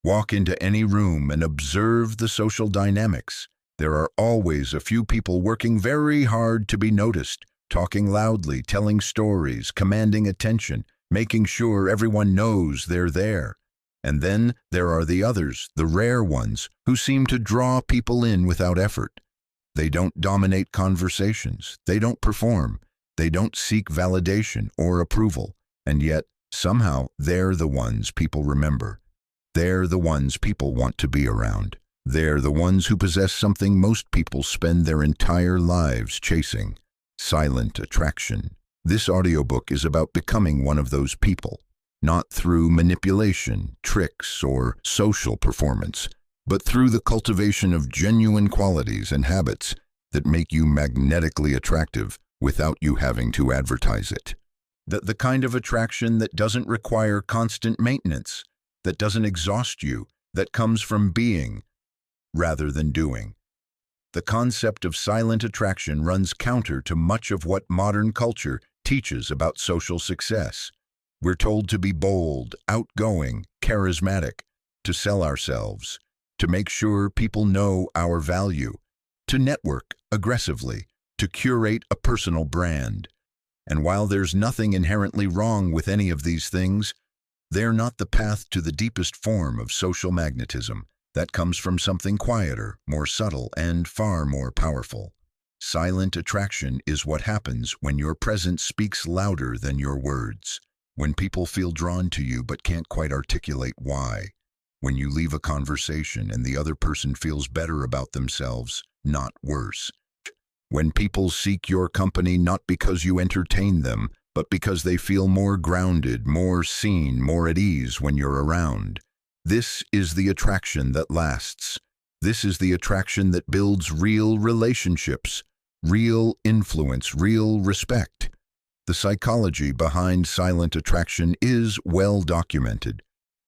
Walk into any room and observe the social dynamics. There are always a few people working very hard to be noticed, talking loudly, telling stories, commanding attention, making sure everyone knows they're there. And then there are the others, the rare ones, who seem to draw people in without effort. They don't dominate conversations, they don't perform, they don't seek validation or approval, and yet, somehow, they're the ones people remember. They're the ones people want to be around. They're the ones who possess something most people spend their entire lives chasing: silent attraction. This audiobook is about becoming one of those people, not through manipulation, tricks, or social performance, but through the cultivation of genuine qualities and habits that make you magnetically attractive without you having to advertise it. The kind of attraction that doesn't require constant maintenance, that doesn't exhaust you, that comes from being rather than doing. The concept of silent attraction runs counter to much of what modern culture teaches about social success. We're told to be bold, outgoing, charismatic, to sell ourselves, to make sure people know our value, to network aggressively, to curate a personal brand. And while there's nothing inherently wrong with any of these things, they're not the path to the deepest form of social magnetism that comes from something quieter, more subtle, and far more powerful. Silent attraction is what happens when your presence speaks louder than your words, when people feel drawn to you but can't quite articulate why, when you leave a conversation and the other person feels better about themselves, not worse, when people seek your company not because you entertain them, but because they feel more grounded, more seen, more at ease when you're around. This is the attraction that lasts. This is the attraction that builds real relationships, real influence, real respect. The psychology behind silent attraction is well documented.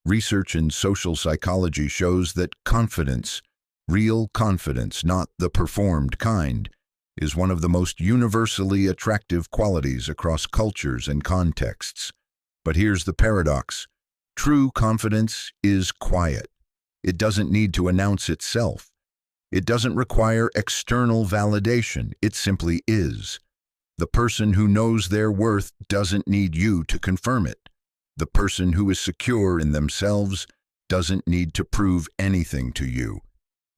Research in social psychology shows that confidence, real confidence, not the performed kind, is one of the most universally attractive qualities across cultures and contexts. But here's the paradox. True confidence is quiet. It doesn't need to announce itself. It doesn't require external validation. It simply is. The person who knows their worth doesn't need you to confirm it. The person who is secure in themselves doesn't need to prove anything to you.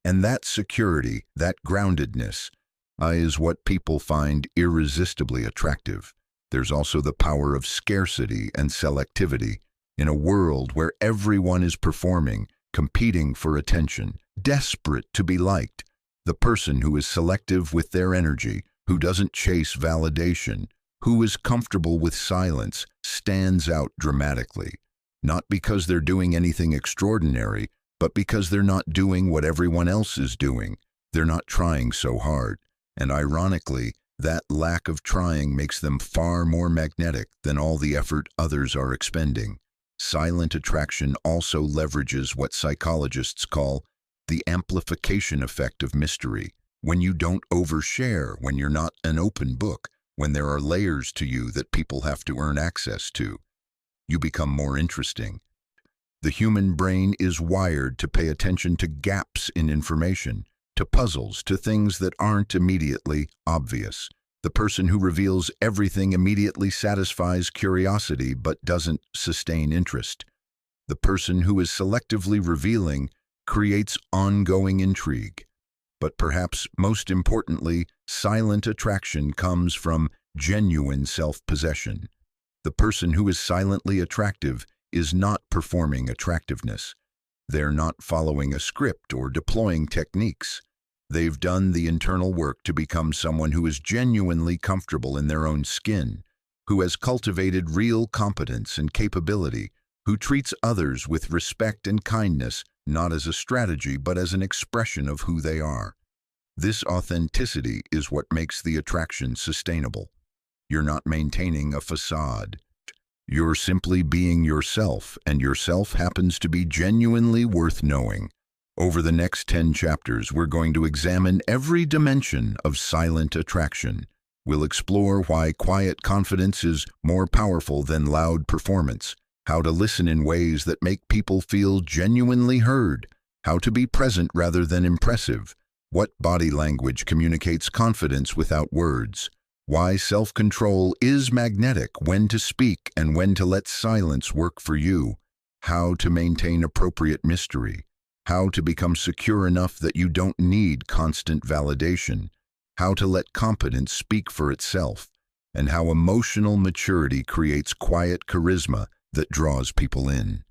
And that security, that groundedness, is what people find irresistibly attractive. There's also the power of scarcity and selectivity. In a world where everyone is performing, competing for attention, desperate to be liked, the person who is selective with their energy, who doesn't chase validation, who is comfortable with silence, stands out dramatically. Not because they're doing anything extraordinary, but because they're not doing what everyone else is doing. They're not trying so hard. And ironically, that lack of trying makes them far more magnetic than all the effort others are expending. Silent attraction also leverages what psychologists call the amplification effect of mystery. When you don't overshare, when you're not an open book, when there are layers to you that people have to earn access to, you become more interesting. The human brain is wired to pay attention to gaps in information, to puzzles, to things that aren't immediately obvious. The person who reveals everything immediately satisfies curiosity but doesn't sustain interest. The person who is selectively revealing creates ongoing intrigue. But perhaps most importantly, silent attraction comes from genuine self-possession. The person who is silently attractive is not performing attractiveness. They're not following a script or deploying techniques. They've done the internal work to become someone who is genuinely comfortable in their own skin, who has cultivated real competence and capability, who treats others with respect and kindness, not as a strategy but as an expression of who they are. This authenticity is what makes the attraction sustainable. You're not maintaining a facade. You're simply being yourself, and yourself happens to be genuinely worth knowing. Over the next 10 chapters, we're going to examine every dimension of silent attraction. We'll explore why quiet confidence is more powerful than loud performance, how to listen in ways that make people feel genuinely heard, how to be present rather than impressive, what body language communicates confidence without words, why self-control is magnetic, when to speak and when to let silence work for you, how to maintain appropriate mystery, how to become secure enough that you don't need constant validation, how to let competence speak for itself, and how emotional maturity creates quiet charisma that draws people in.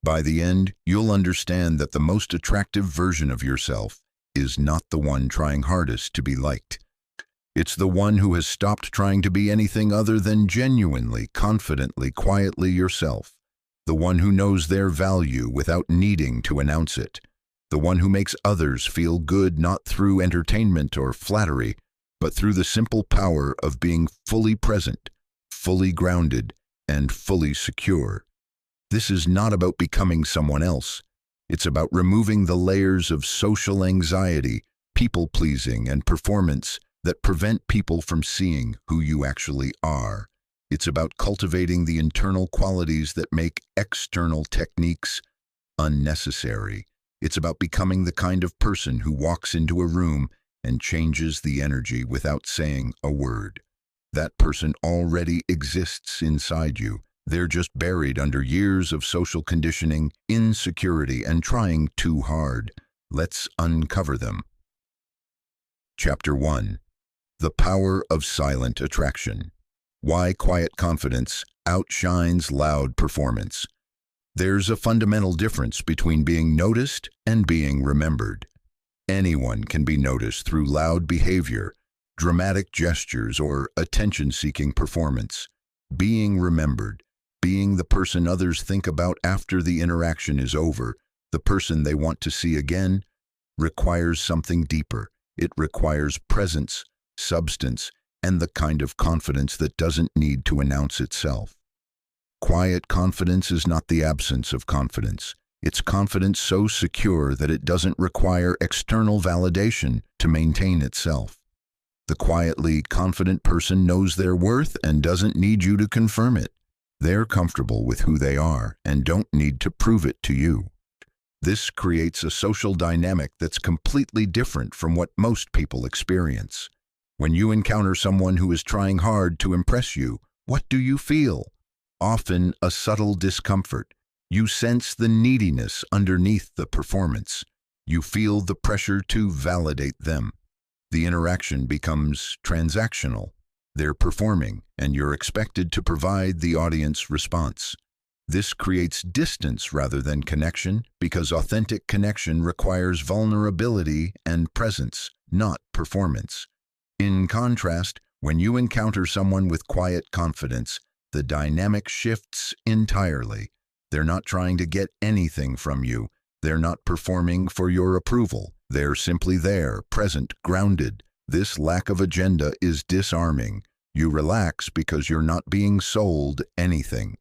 By the end, you'll understand that the most attractive version of yourself is not the one trying hardest to be liked. It's the one who has stopped trying to be anything other than genuinely, confidently, quietly yourself. The one who knows their value without needing to announce it. The one who makes others feel good not through entertainment or flattery, but through the simple power of being fully present, fully grounded, and fully secure. This is not about becoming someone else. It's about removing the layers of social anxiety, people-pleasing, and performance that prevent people from seeing who you actually are. It's about cultivating the internal qualities that make external techniques unnecessary. It's about becoming the kind of person who walks into a room and changes the energy without saying a word. That person already exists inside you. They're just buried under years of social conditioning, insecurity, and trying too hard. Let's uncover them. Chapter 1. The Power of Silent Attraction. Why quiet confidence outshines loud performance. There's a fundamental difference between being noticed and being remembered. Anyone can be noticed through loud behavior, dramatic gestures, or attention-seeking performance. Being remembered, being the person others think about after the interaction is over, the person they want to see again, requires something deeper. It requires presence, substance, and the kind of confidence that doesn't need to announce itself. Quiet confidence is not the absence of confidence. It's confidence so secure that it doesn't require external validation to maintain itself. The quietly confident person knows their worth and doesn't need you to confirm it. They're comfortable with who they are and don't need to prove it to you. This creates a social dynamic that's completely different from what most people experience. When you encounter someone who is trying hard to impress you, what do you feel? Often a subtle discomfort. You sense the neediness underneath the performance. You feel the pressure to validate them. The interaction becomes transactional. They're performing, and you're expected to provide the audience response. This creates distance rather than connection, because authentic connection requires vulnerability and presence, not performance. In contrast, when you encounter someone with quiet confidence, the dynamic shifts entirely. They're not trying to get anything from you. They're not performing for your approval. They're simply there, present, grounded. This lack of agenda is disarming. You relax because you're not being sold anything.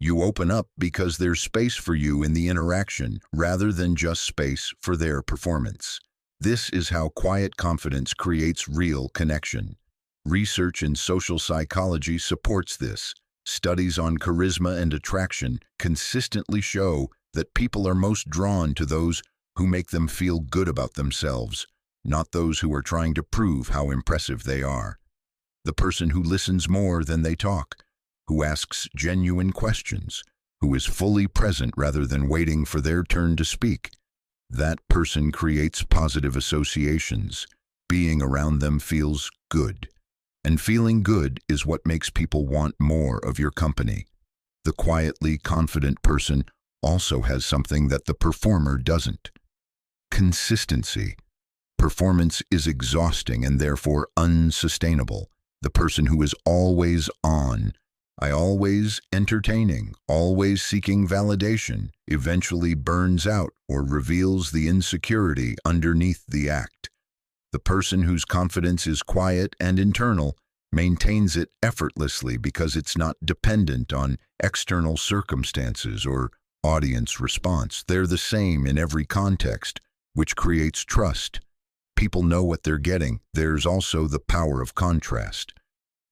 You open up because there's space for you in the interaction, rather than just space for their performance. This is how quiet confidence creates real connection. Research in social psychology supports this. Studies on charisma and attraction consistently show that people are most drawn to those who make them feel good about themselves, not those who are trying to prove how impressive they are. The person who listens more than they talk, who asks genuine questions, who is fully present rather than waiting for their turn to speak, that person creates positive associations. Being around them feels good. And feeling good is what makes people want more of your company. The quietly confident person also has something that the performer doesn't. Consistency. Performance is exhausting and therefore unsustainable. The person who is always on, always entertaining, always seeking validation, eventually burns out or reveals the insecurity underneath the act. The person whose confidence is quiet and internal maintains it effortlessly because it's not dependent on external circumstances or audience response. They're the same in every context, which creates trust. People know what they're getting. There's also the power of contrast.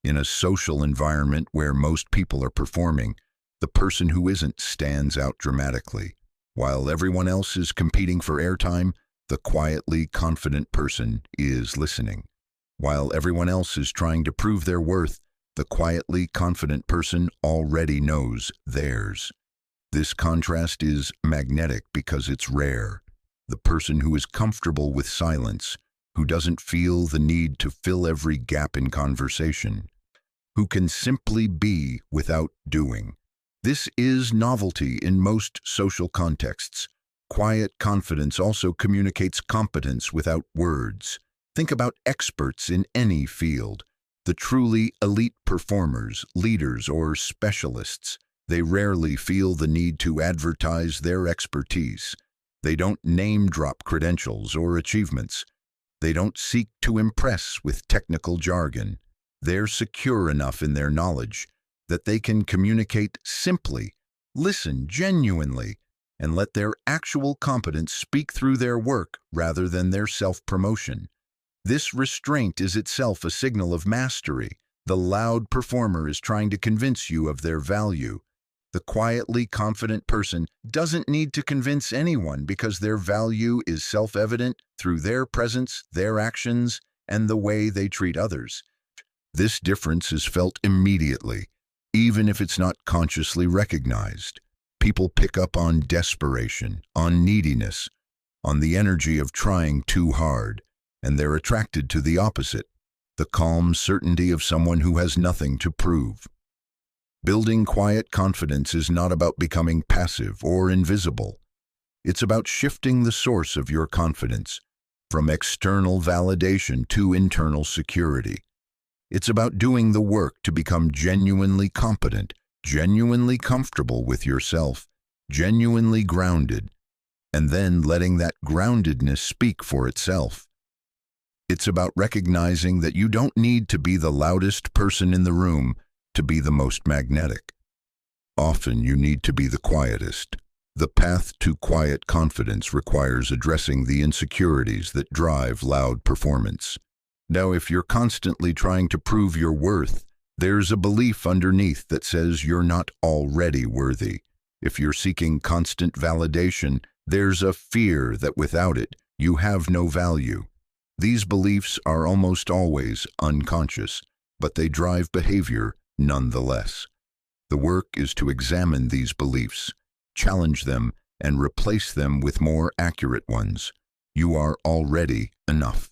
In a social environment where most people are performing, The person who isn't stands out dramatically. While everyone else is competing for airtime, the quietly confident person is listening. While everyone else is trying to prove their worth, the quietly confident person already knows theirs. This contrast is magnetic because it's rare. The person who is comfortable with silence, who doesn't feel the need to fill every gap in conversation, who can simply be without doing. This is novelty in most social contexts. Quiet confidence also communicates competence without words. Think about experts in any field. The truly elite performers, leaders, or specialists. They rarely feel the need to advertise their expertise. They don't name-drop credentials or achievements. They don't seek to impress with technical jargon. They're secure enough in their knowledge that they can communicate simply, listen genuinely, and let their actual competence speak through their work rather than their self-promotion. This restraint is itself a signal of mastery. The loud performer is trying to convince you of their value. The quietly confident person doesn't need to convince anyone because their value is self-evident through their presence, their actions, and the way they treat others. This difference is felt immediately, even if it's not consciously recognized. People pick up on desperation, on neediness, on the energy of trying too hard, and they're attracted to the opposite, the calm certainty of someone who has nothing to prove. Building quiet confidence is not about becoming passive or invisible. It's about shifting the source of your confidence from external validation to internal security. It's about doing the work to become genuinely competent, genuinely comfortable with yourself, genuinely grounded, and then letting that groundedness speak for itself. It's about recognizing that you don't need to be the loudest person in the room to be the most magnetic. Often you need to be the quietest. The path to quiet confidence requires addressing the insecurities that drive loud performance. Now, if you're constantly trying to prove your worth, there's a belief underneath that says you're not already worthy. If you're seeking constant validation, there's a fear that without it, you have no value. These beliefs are almost always unconscious, but they drive behavior nonetheless. The work is to examine these beliefs, challenge them, and replace them with more accurate ones. You are already enough.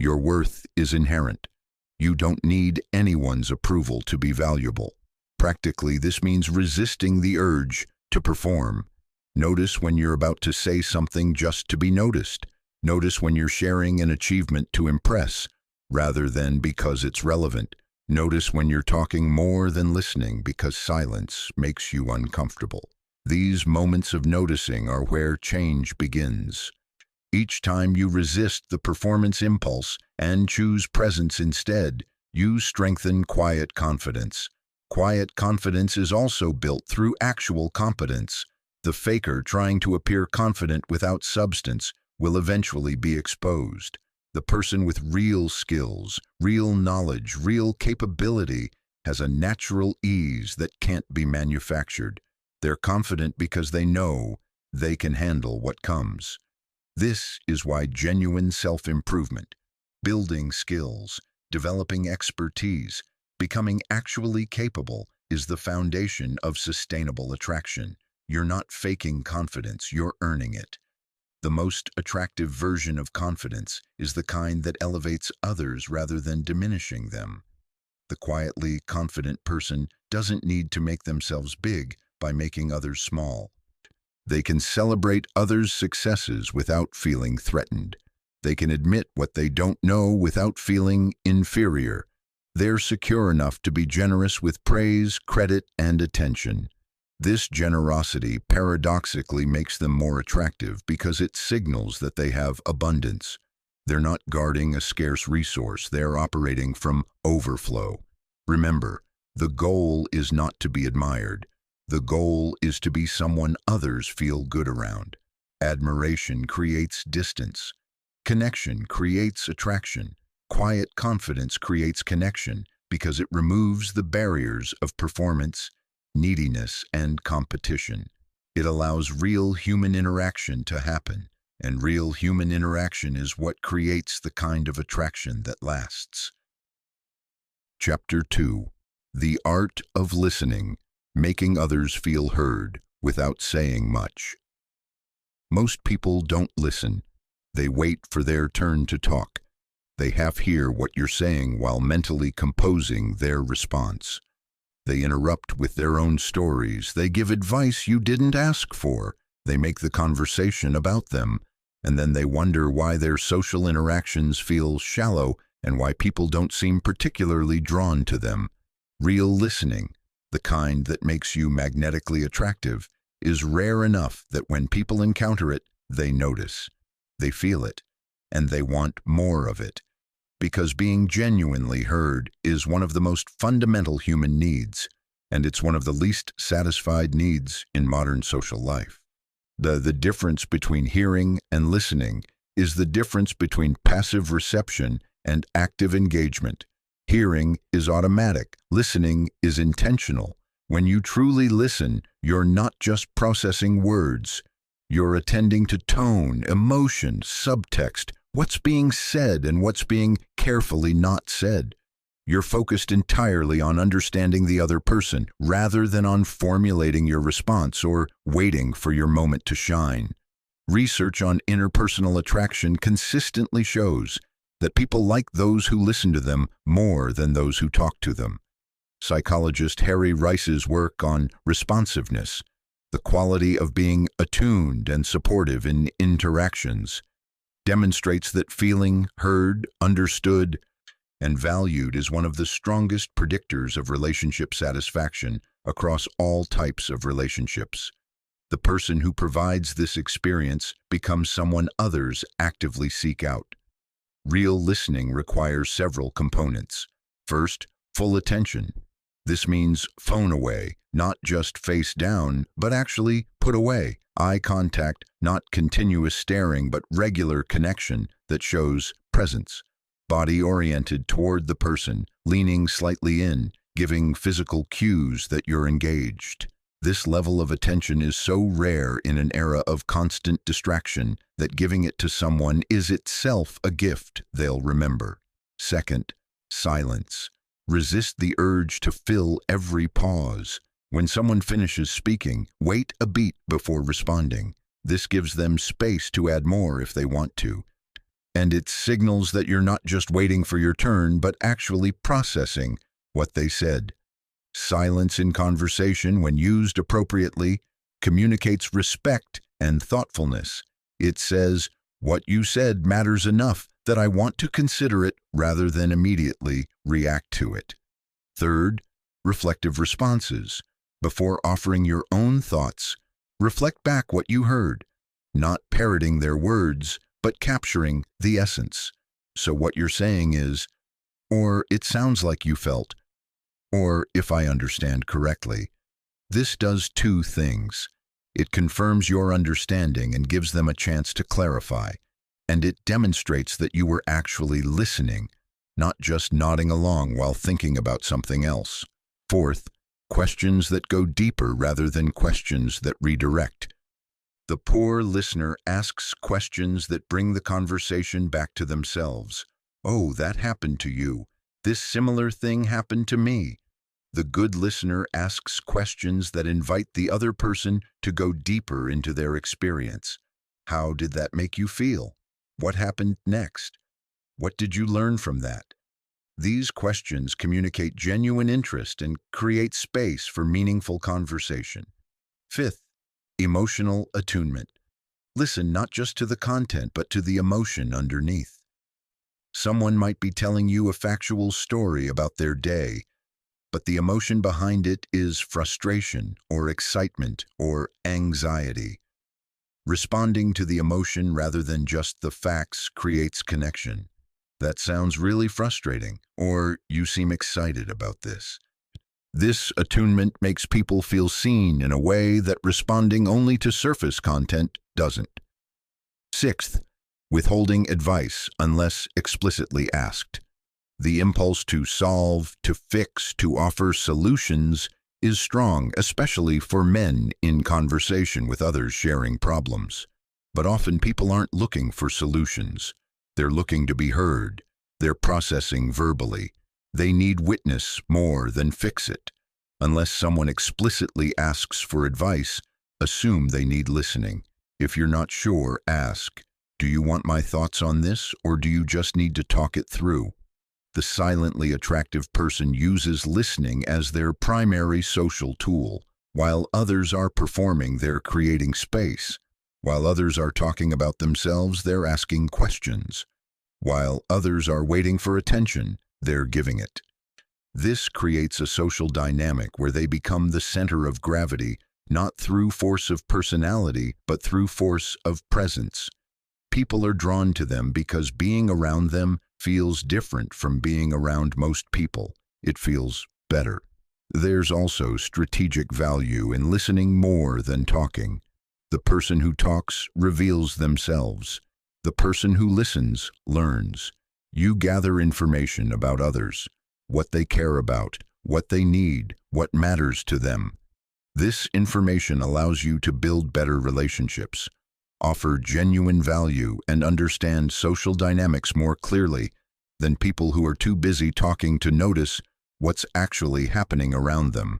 Your worth is inherent. You don't need anyone's approval to be valuable. Practically, this means resisting the urge to perform. Notice when you're about to say something just to be noticed. Notice when you're sharing an achievement to impress, rather than because it's relevant. Notice when you're talking more than listening because silence makes you uncomfortable. These moments of noticing are where change begins. Each time you resist the performance impulse and choose presence instead, you strengthen quiet confidence. Quiet confidence is also built through actual competence. The faker trying to appear confident without substance will eventually be exposed. The person with real skills, real knowledge, real capability has a natural ease that can't be manufactured. They're confident because they know they can handle what comes. This is why genuine self-improvement, building skills, developing expertise, becoming actually capable is the foundation of sustainable attraction. You're not faking confidence, you're earning it. The most attractive version of confidence is the kind that elevates others rather than diminishing them. The quietly confident person doesn't need to make themselves big by making others small. They can celebrate others' successes without feeling threatened. They can admit what they don't know without feeling inferior. They're secure enough to be generous with praise, credit, and attention. This generosity paradoxically makes them more attractive because it signals that they have abundance. They're not guarding a scarce resource, they're operating from overflow. Remember, the goal is not to be admired. The goal is to be someone others feel good around. Admiration creates distance. Connection creates attraction. Quiet confidence creates connection because it removes the barriers of performance, neediness, and competition. It allows real human interaction to happen, and real human interaction is what creates the kind of attraction that lasts. Chapter 2. The Art of Listening, Making Others Feel Heard Without Saying Much. Most people don't listen. They wait for their turn to talk. They half hear what you're saying while mentally composing their response. They interrupt with their own stories. They give advice you didn't ask for. They make the conversation about them. And then they wonder why their social interactions feel shallow and why people don't seem particularly drawn to them. Real listening, the kind that makes you magnetically attractive, is rare enough that when people encounter it, they notice. They feel it, and they want more of it. Because being genuinely heard is one of the most fundamental human needs, and it's one of the least satisfied needs in modern social life. The difference between hearing and listening is the difference between passive reception and active engagement. Hearing is automatic. Listening is intentional. When you truly listen, you're not just processing words. You're attending to tone, emotion, subtext, what's being said and what's being carefully not said. You're focused entirely on understanding the other person rather than on formulating your response or waiting for your moment to shine. Research on interpersonal attraction consistently shows that people like those who listen to them more than those who talk to them. Psychologist Harry Rice's work on responsiveness, the quality of being attuned and supportive in interactions, demonstrates that feeling heard, understood, and valued is one of the strongest predictors of relationship satisfaction across all types of relationships. The person who provides this experience becomes someone others actively seek out. Real listening requires several components. First, full attention. This means phone away, not just face down, but actually put away. Eye contact, not continuous staring, but regular connection that shows presence. Body oriented toward the person, leaning slightly in, giving physical cues that you're engaged. This level of attention is so rare in an era of constant distraction that giving it to someone is itself a gift they'll remember. Second, silence. Resist the urge to fill every pause. When someone finishes speaking, wait a beat before responding. This gives them space to add more if they want to. And it signals that you're not just waiting for your turn, but actually processing what they said. Silence in conversation, when used appropriately, communicates respect and thoughtfulness. It says, "What you said matters enough that I want to consider it rather than immediately react to it." Third, reflective responses. Before offering your own thoughts, reflect back what you heard, not parroting their words, but capturing the essence. So what you're saying is, or it sounds like you felt, or if I understand correctly. This does two things. It confirms your understanding and gives them a chance to clarify, and it demonstrates that you were actually listening, not just nodding along while thinking about something else. Fourth, questions that go deeper rather than questions that redirect. The poor listener asks questions that bring the conversation back to themselves. "Oh, that happened to you. This similar thing happened to me." The good listener asks questions that invite the other person to go deeper into their experience. How did that make you feel? What happened next? What did you learn from that? These questions communicate genuine interest and create space for meaningful conversation. Fifth, emotional attunement. Listen not just to the content, but to the emotion underneath. Someone might be telling you a factual story about their day, but the emotion behind it is frustration or excitement or anxiety. Responding to the emotion rather than just the facts creates connection. "That sounds really frustrating," or "You seem excited about this." This attunement makes people feel seen in a way that responding only to surface content doesn't. Sixth, withholding advice unless explicitly asked. The impulse to solve, to fix, to offer solutions is strong, especially for men in conversation with others sharing problems. But often people aren't looking for solutions. They're looking to be heard. They're processing verbally. They need witness more than fix it. Unless someone explicitly asks for advice, assume they need listening. If you're not sure, ask, "Do you want my thoughts on this, or do you just need to talk it through?" The silently attractive person uses listening as their primary social tool. While others are performing, they're creating space. While others are talking about themselves, they're asking questions. While others are waiting for attention, they're giving it. This creates a social dynamic where they become the center of gravity, not through force of personality, but through force of presence. People are drawn to them because being around them feels different from being around most people. It feels better. There's also strategic value in listening more than talking. The person who talks reveals themselves. The person who listens learns. You gather information about others, what they care about, what they need, what matters to them. This information allows you to build better relationships, offer genuine value, and understand social dynamics more clearly than people who are too busy talking to notice what's actually happening around them.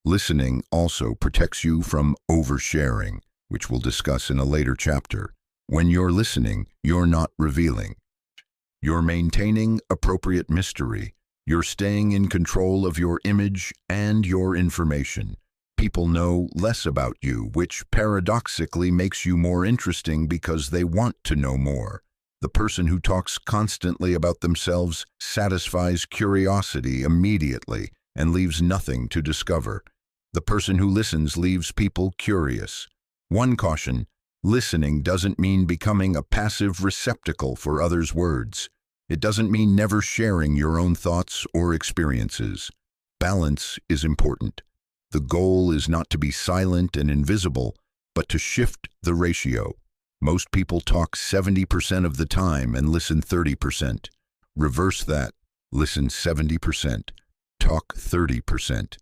Listening also protects you from oversharing, which we'll discuss in a later chapter. When you're listening, you're not revealing. You're maintaining appropriate mystery. You're staying in control of your image and your information. People know less about you, which paradoxically makes you more interesting because they want to know more. The person who talks constantly about themselves satisfies curiosity immediately and leaves nothing to discover. The person who listens leaves people curious. One caution: listening doesn't mean becoming a passive receptacle for others' words. It doesn't mean never sharing your own thoughts or experiences. Balance is important. The goal is not to be silent and invisible, but to shift the ratio. Most people talk 70% of the time and listen 30%. Reverse that. Listen 70%. Talk 30%.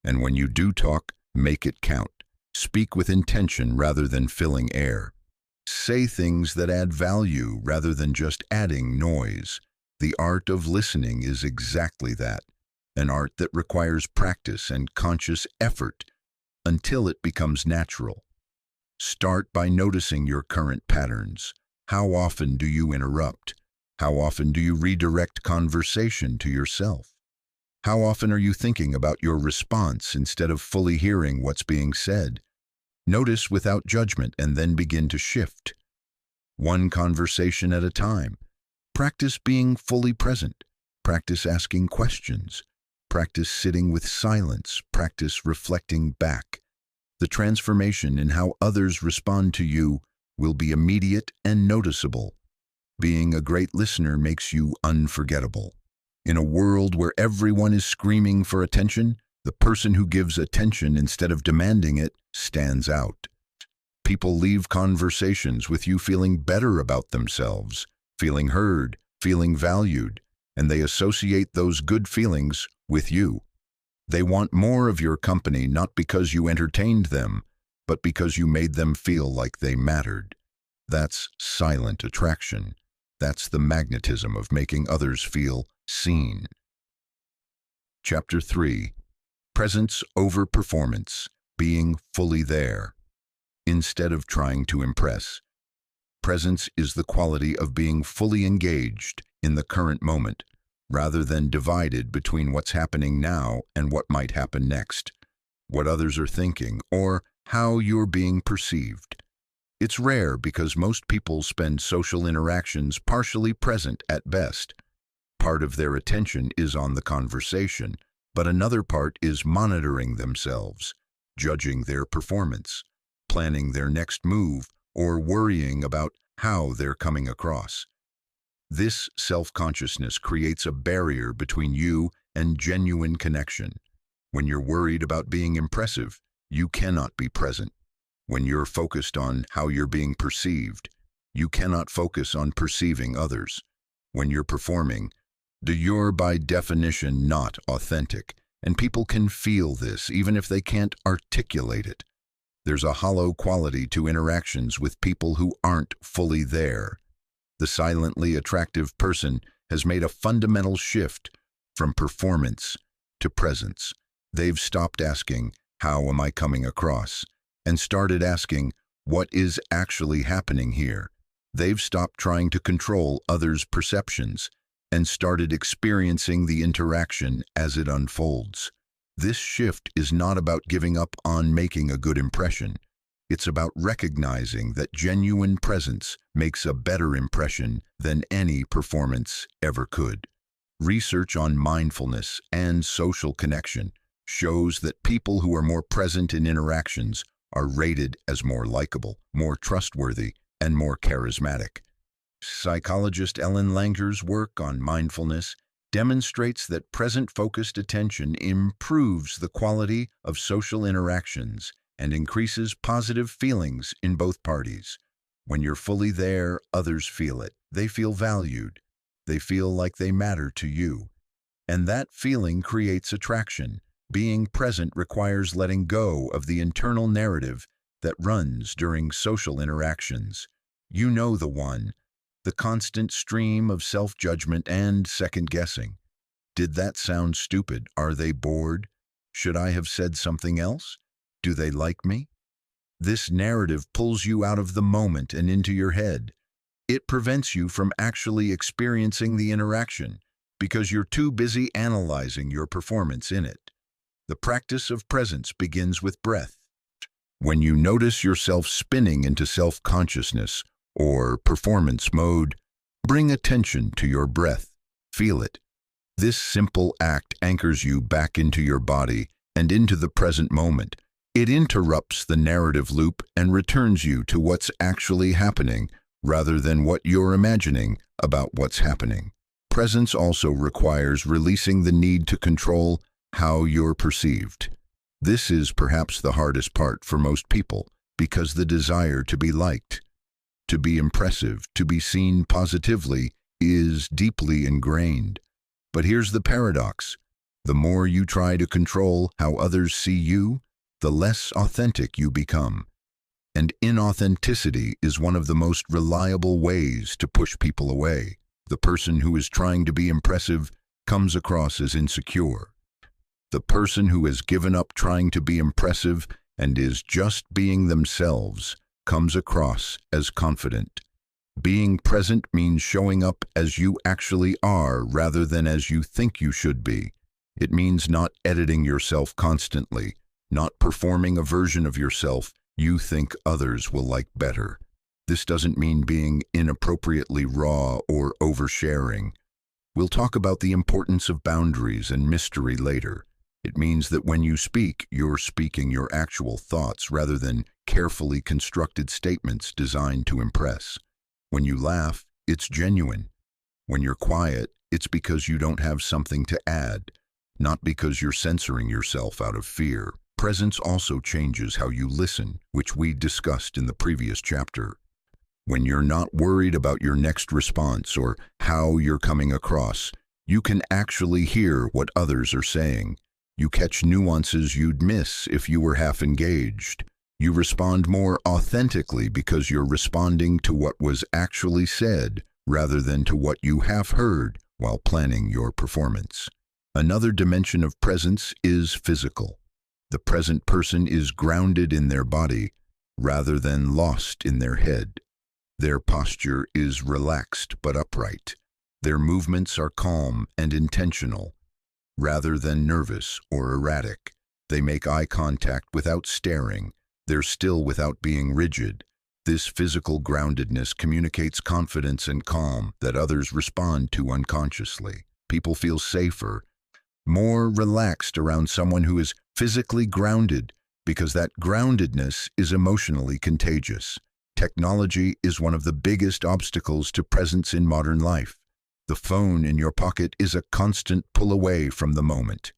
And when you do talk, make it count. Speak with intention rather than filling air. Say things that add value rather than just adding noise. The art of listening is exactly that, an art that requires practice and conscious effort until it becomes natural. Start by noticing your current patterns. How often do you interrupt? How often do you redirect conversation to yourself? How often are you thinking about your response instead of fully hearing what's being said? Notice without judgment and then begin to shift. One conversation at a time. Practice being fully present. Practice asking questions. Practice sitting with silence. Practice reflecting back. The transformation in how others respond to you will be immediate and noticeable. Being a great listener makes you unforgettable. In a world where everyone is screaming for attention, the person who gives attention instead of demanding it stands out. People leave conversations with you feeling better about themselves, feeling heard, feeling valued, and they associate those good feelings with you. They want more of your company not because you entertained them, but because you made them feel like they mattered. That's silent attraction. That's the magnetism of making others feel seen. Chapter 3. Presence over performance. Being fully there. Instead of trying to impress. Presence is the quality of being fully engaged in the current moment, rather than divided between what's happening now and what might happen next, what others are thinking, or how you're being perceived. It's rare because most people spend social interactions partially present at best. Part of their attention is on the conversation, but another part is monitoring themselves, judging their performance, planning their next move, or worrying about how they're coming across. This self-consciousness creates a barrier between you and genuine connection. When you're worried about being impressive, you cannot be present. When you're focused on how you're being perceived, you cannot focus on perceiving others. When you're performing, you're by definition not authentic, And people can feel this, even if they can't articulate it. There's a hollow quality to interactions with people who aren't fully there. The silently attractive person has made a fundamental shift from performance to presence. They've stopped asking, "How am I coming across?" and started asking, "What is actually happening here?" They've stopped trying to control others' perceptions and started experiencing the interaction as it unfolds. This shift is not about giving up on making a good impression. It's about recognizing that genuine presence makes a better impression than any performance ever could. Research on mindfulness and social connection shows that people who are more present in interactions are rated as more likable, more trustworthy, and more charismatic. Psychologist Ellen Langer's work on mindfulness demonstrates that present-focused attention improves the quality of social interactions and increases positive feelings in both parties. When you're fully there, others feel it. They feel valued. They feel like they matter to you. And that feeling creates attraction. Being present requires letting go of the internal narrative that runs during social interactions. You know the one, the constant stream of self-judgment and second-guessing. Did that sound stupid? Are they bored? Should I have said something else? Do they like me? This narrative pulls you out of the moment and into your head. It prevents you from actually experiencing the interaction because you're too busy analyzing your performance in it. The practice of presence begins with breath. When you notice yourself spinning into self-consciousness or performance mode, bring attention to your breath. Feel it. This simple act anchors you back into your body and into the present moment. It interrupts the narrative loop and returns you to what's actually happening rather than what you're imagining about what's happening. Presence also requires releasing the need to control how you're perceived. This is perhaps the hardest part for most people because the desire to be liked, to be impressive, to be seen positively is deeply ingrained. But here's the paradox. The more you try to control how others see you, the less authentic you become. And inauthenticity is one of the most reliable ways to push people away. The person who is trying to be impressive comes across as insecure. The person who has given up trying to be impressive and is just being themselves comes across as confident. Being present means showing up as you actually are rather than as you think you should be. It means not editing yourself constantly, not performing a version of yourself you think others will like better. This doesn't mean being inappropriately raw or oversharing. We'll talk about the importance of boundaries and mystery later. It means that when you speak, you're speaking your actual thoughts rather than carefully constructed statements designed to impress. When you laugh, it's genuine. When you're quiet, it's because you don't have something to add, not because you're censoring yourself out of fear. Presence also changes how you listen, which we discussed in the previous chapter. When you're not worried about your next response or how you're coming across, you can actually hear what others are saying. You catch nuances you'd miss if you were half engaged. You respond more authentically because you're responding to what was actually said rather than to what you half heard while planning your performance. Another dimension of presence is physical. The present person is grounded in their body rather than lost in their head. Their posture is relaxed but upright. Their movements are calm and intentional, rather than nervous or erratic. They make eye contact without staring. They're still without being rigid. This physical groundedness communicates confidence and calm that others respond to unconsciously. People feel safer, more relaxed around someone who is physically grounded because that groundedness is emotionally contagious. Technology is one of the biggest obstacles to presence in modern life. The phone in your pocket is a constant pull away from the moment.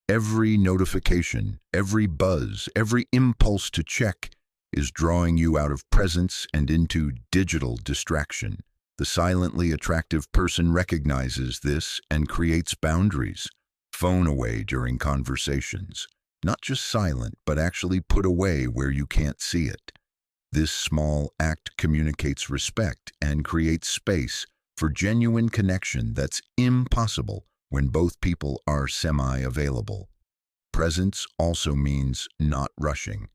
Every notification, every buzz, every impulse to check is drawing you out of presence and into digital distraction. The silently attractive person recognizes this and creates boundaries. Phone away during conversations. Not just silent, but actually put away where you can't see it. This small act communicates respect and creates space for genuine connection that's impossible when both people are semi-available. Presence also means not rushing.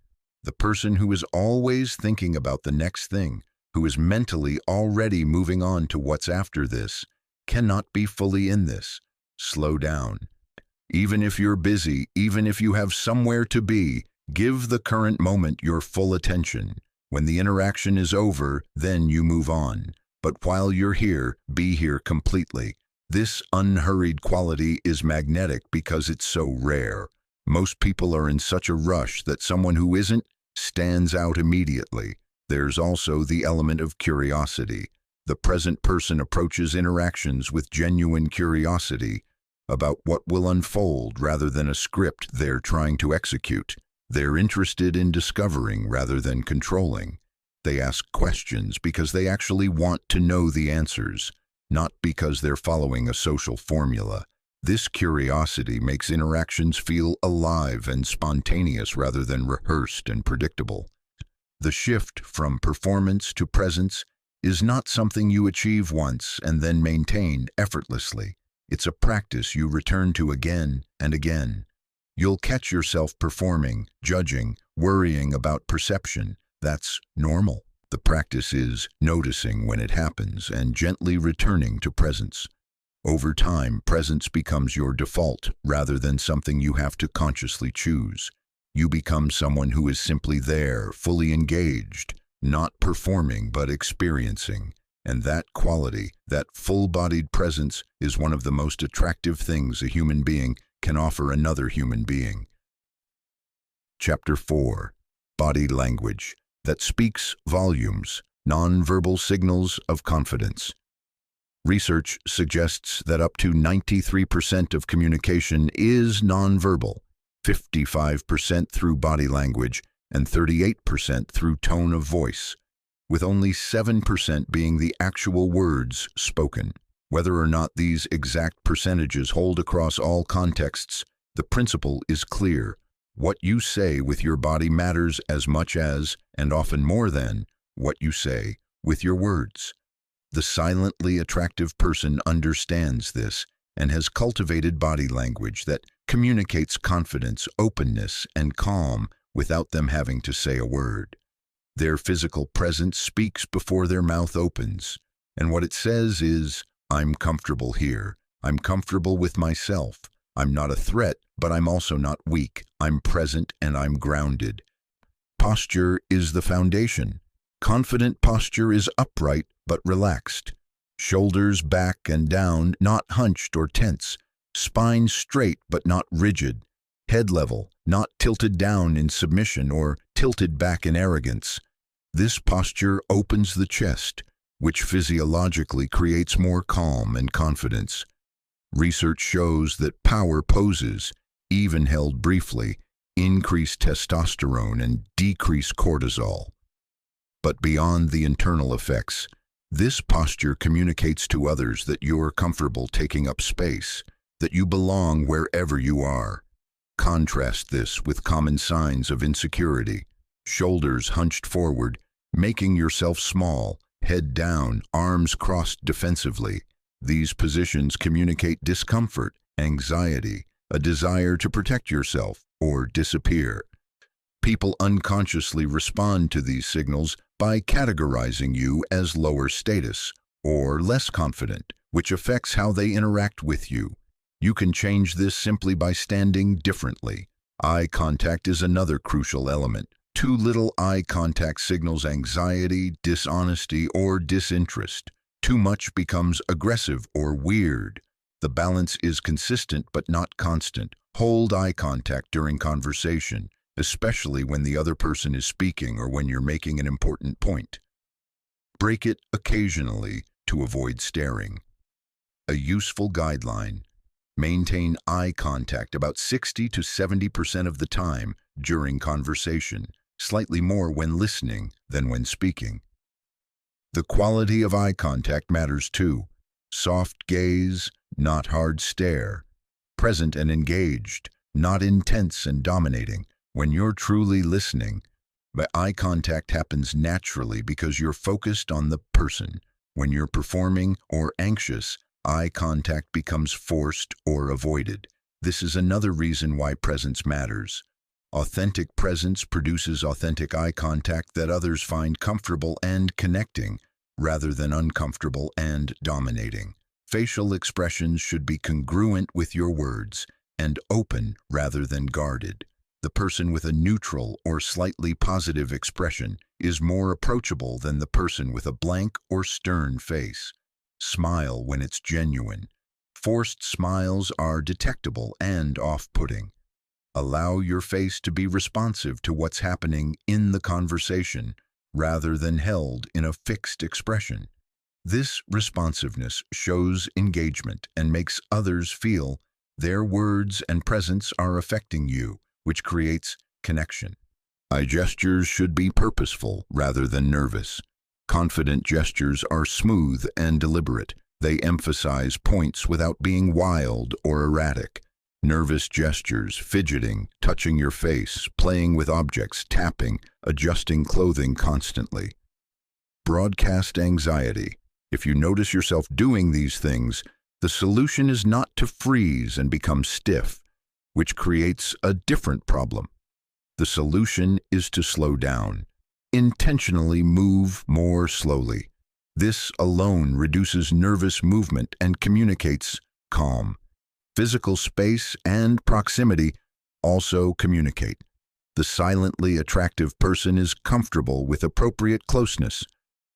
The person who is always thinking about the next thing, who is mentally already moving on to what's after this, cannot be fully in this. Slow down. Even if you're busy, even if you have somewhere to be, give the current moment your full attention. When the interaction is over, then you move on. But while you're here, be here completely. This unhurried quality is magnetic because it's so rare. Most people are in such a rush that someone who isn't stands out immediately. There's also the element of curiosity. The present person approaches interactions with genuine curiosity about what will unfold rather than a script they're trying to execute. They're interested in discovering rather than controlling. They ask questions because they actually want to know the answers, not because they're following a social formula. This curiosity makes interactions feel alive and spontaneous rather than rehearsed and predictable. The shift from performance to presence is not something you achieve once and then maintain effortlessly. It's a practice you return to again and again. You'll catch yourself performing, judging, worrying about perception. That's normal. The practice is noticing when it happens and gently returning to presence. Over time, presence becomes your default rather than something you have to consciously choose. You become someone who is simply there, fully engaged, not performing but experiencing. And that quality, that full-bodied presence, is one of the most attractive things a human being can offer another human being. Chapter 4. Body Language That Speaks Volumes, Nonverbal Signals of Confidence. Research suggests that up to 93% of communication is nonverbal, 55% through body language, and 38% through tone of voice, with only 7% being the actual words spoken. Whether or not these exact percentages hold across all contexts, the principle is clear. What you say with your body matters as much as, and often more than, what you say with your words. The silently attractive person understands this and has cultivated body language that communicates confidence, openness, and calm without them having to say a word. Their physical presence speaks before their mouth opens, and what it says is, I'm comfortable here. I'm comfortable with myself. I'm not a threat, but I'm also not weak. I'm present and I'm grounded. Posture is the foundation. Confident posture is upright but relaxed. Shoulders back and down, not hunched or tense. Spine straight but not rigid. Head level, not tilted down in submission or tilted back in arrogance. This posture opens the chest, which physiologically creates more calm and confidence. Research shows that power poses, even held briefly, increase testosterone and decrease cortisol. But beyond the internal effects, this posture communicates to others that you're comfortable taking up space, that you belong wherever you are. Contrast this with common signs of insecurity. Shoulders hunched forward, making yourself small, head down, arms crossed defensively. These positions communicate discomfort, anxiety, a desire to protect yourself or disappear. People unconsciously respond to these signals by categorizing you as lower status or less confident, which affects how they interact with you. You can change this simply by standing differently. Eye contact is another crucial element. Too little eye contact signals anxiety, dishonesty, or disinterest. Too much becomes aggressive or weird. The balance is consistent but not constant. Hold eye contact during conversation, especially when the other person is speaking or when you're making an important point. Break it occasionally to avoid staring. A useful guideline: maintain eye contact about 60 to 70% of the time during conversation, slightly more when listening than when speaking. The quality of eye contact matters too. Soft gaze, not hard stare. present and engaged, not intense and dominating. When you're truly listening, the eye contact happens naturally because you're focused on the person. When you're performing or anxious, eye contact becomes forced or avoided. This is another reason why presence matters. Authentic presence produces authentic eye contact that others find comfortable and connecting, rather than uncomfortable and dominating. Facial expressions should be congruent with your words and open rather than guarded. The person with a neutral or slightly positive expression is more approachable than the person with a blank or stern face. Smile when it's genuine. Forced smiles are detectable and off-putting. Allow your face to be responsive to what's happening in the conversation, rather than held in a fixed expression. This responsiveness shows engagement and makes others feel their words and presence are affecting you, which creates connection. Eye gestures should be purposeful rather than nervous. Confident gestures are smooth and deliberate. They emphasize points without being wild or erratic. Nervous gestures, fidgeting, touching your face, playing with objects, tapping, adjusting clothing constantly. Broadcast anxiety. If you notice yourself doing these things, the solution is not to freeze and become stiff, which creates a different problem. The solution is to slow down. Intentionally move more slowly. This alone reduces nervous movement and communicates calm. Physical space and proximity also communicate. The silently attractive person is comfortable with appropriate closeness,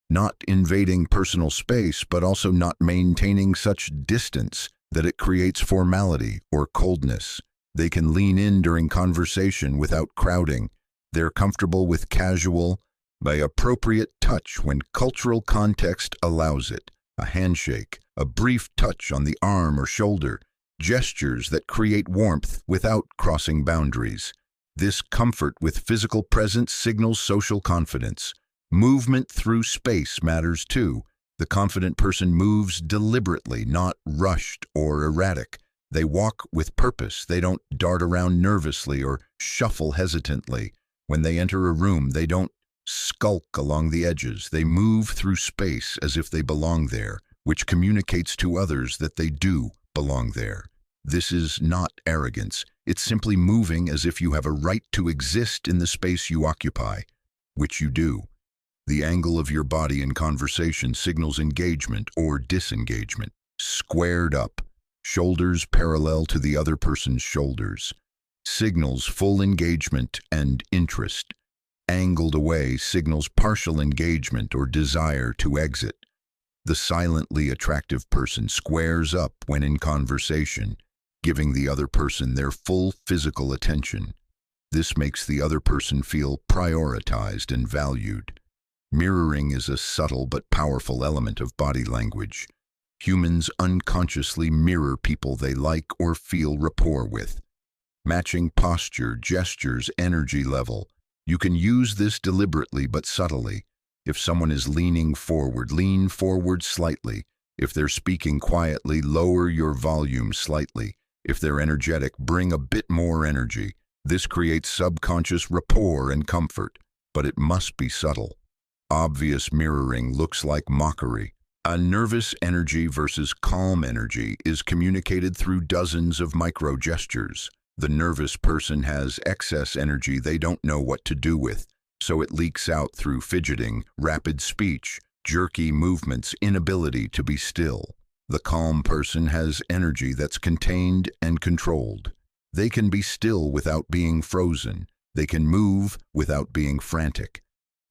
not invading personal space, but also not maintaining such distance that it creates formality or coldness. They can lean in during conversation without crowding. They're comfortable with casual, by appropriate touch when cultural context allows it. A handshake, a brief touch on the arm or shoulder, gestures that create warmth without crossing boundaries. This comfort with physical presence signals social confidence. Movement through space matters too. The confident person moves deliberately, not rushed or erratic. They walk with purpose. They don't dart around nervously or shuffle hesitantly. When they enter a room, they don't skulk along the edges. They move through space as if they belong there, which communicates to others that they do belong there. This is not arrogance. It's simply moving as if you have a right to exist in the space you occupy, which you do. The angle of your body in conversation signals engagement or disengagement. Squared up, shoulders parallel to the other person's shoulders, signals full engagement and interest. Angled away signals partial engagement or desire to exit. The silently attractive person squares up when in conversation, giving the other person their full physical attention. This makes the other person feel prioritized and valued. Mirroring is a subtle but powerful element of body language. Humans unconsciously mirror people they like or feel rapport with. Matching posture, gestures, energy level. You can use this deliberately but subtly. If someone is leaning forward, lean forward slightly. If they're speaking quietly, lower your volume slightly. If they're energetic, bring a bit more energy. This creates subconscious rapport and comfort, but it must be subtle. Obvious mirroring looks like mockery. A nervous energy versus calm energy is communicated through dozens of micro gestures. The nervous person has excess energy they don't know what to do with, so it leaks out through fidgeting, rapid speech, jerky movements, inability to be still. The calm person has energy that's contained and controlled. They can be still without being frozen. They can move without being frantic.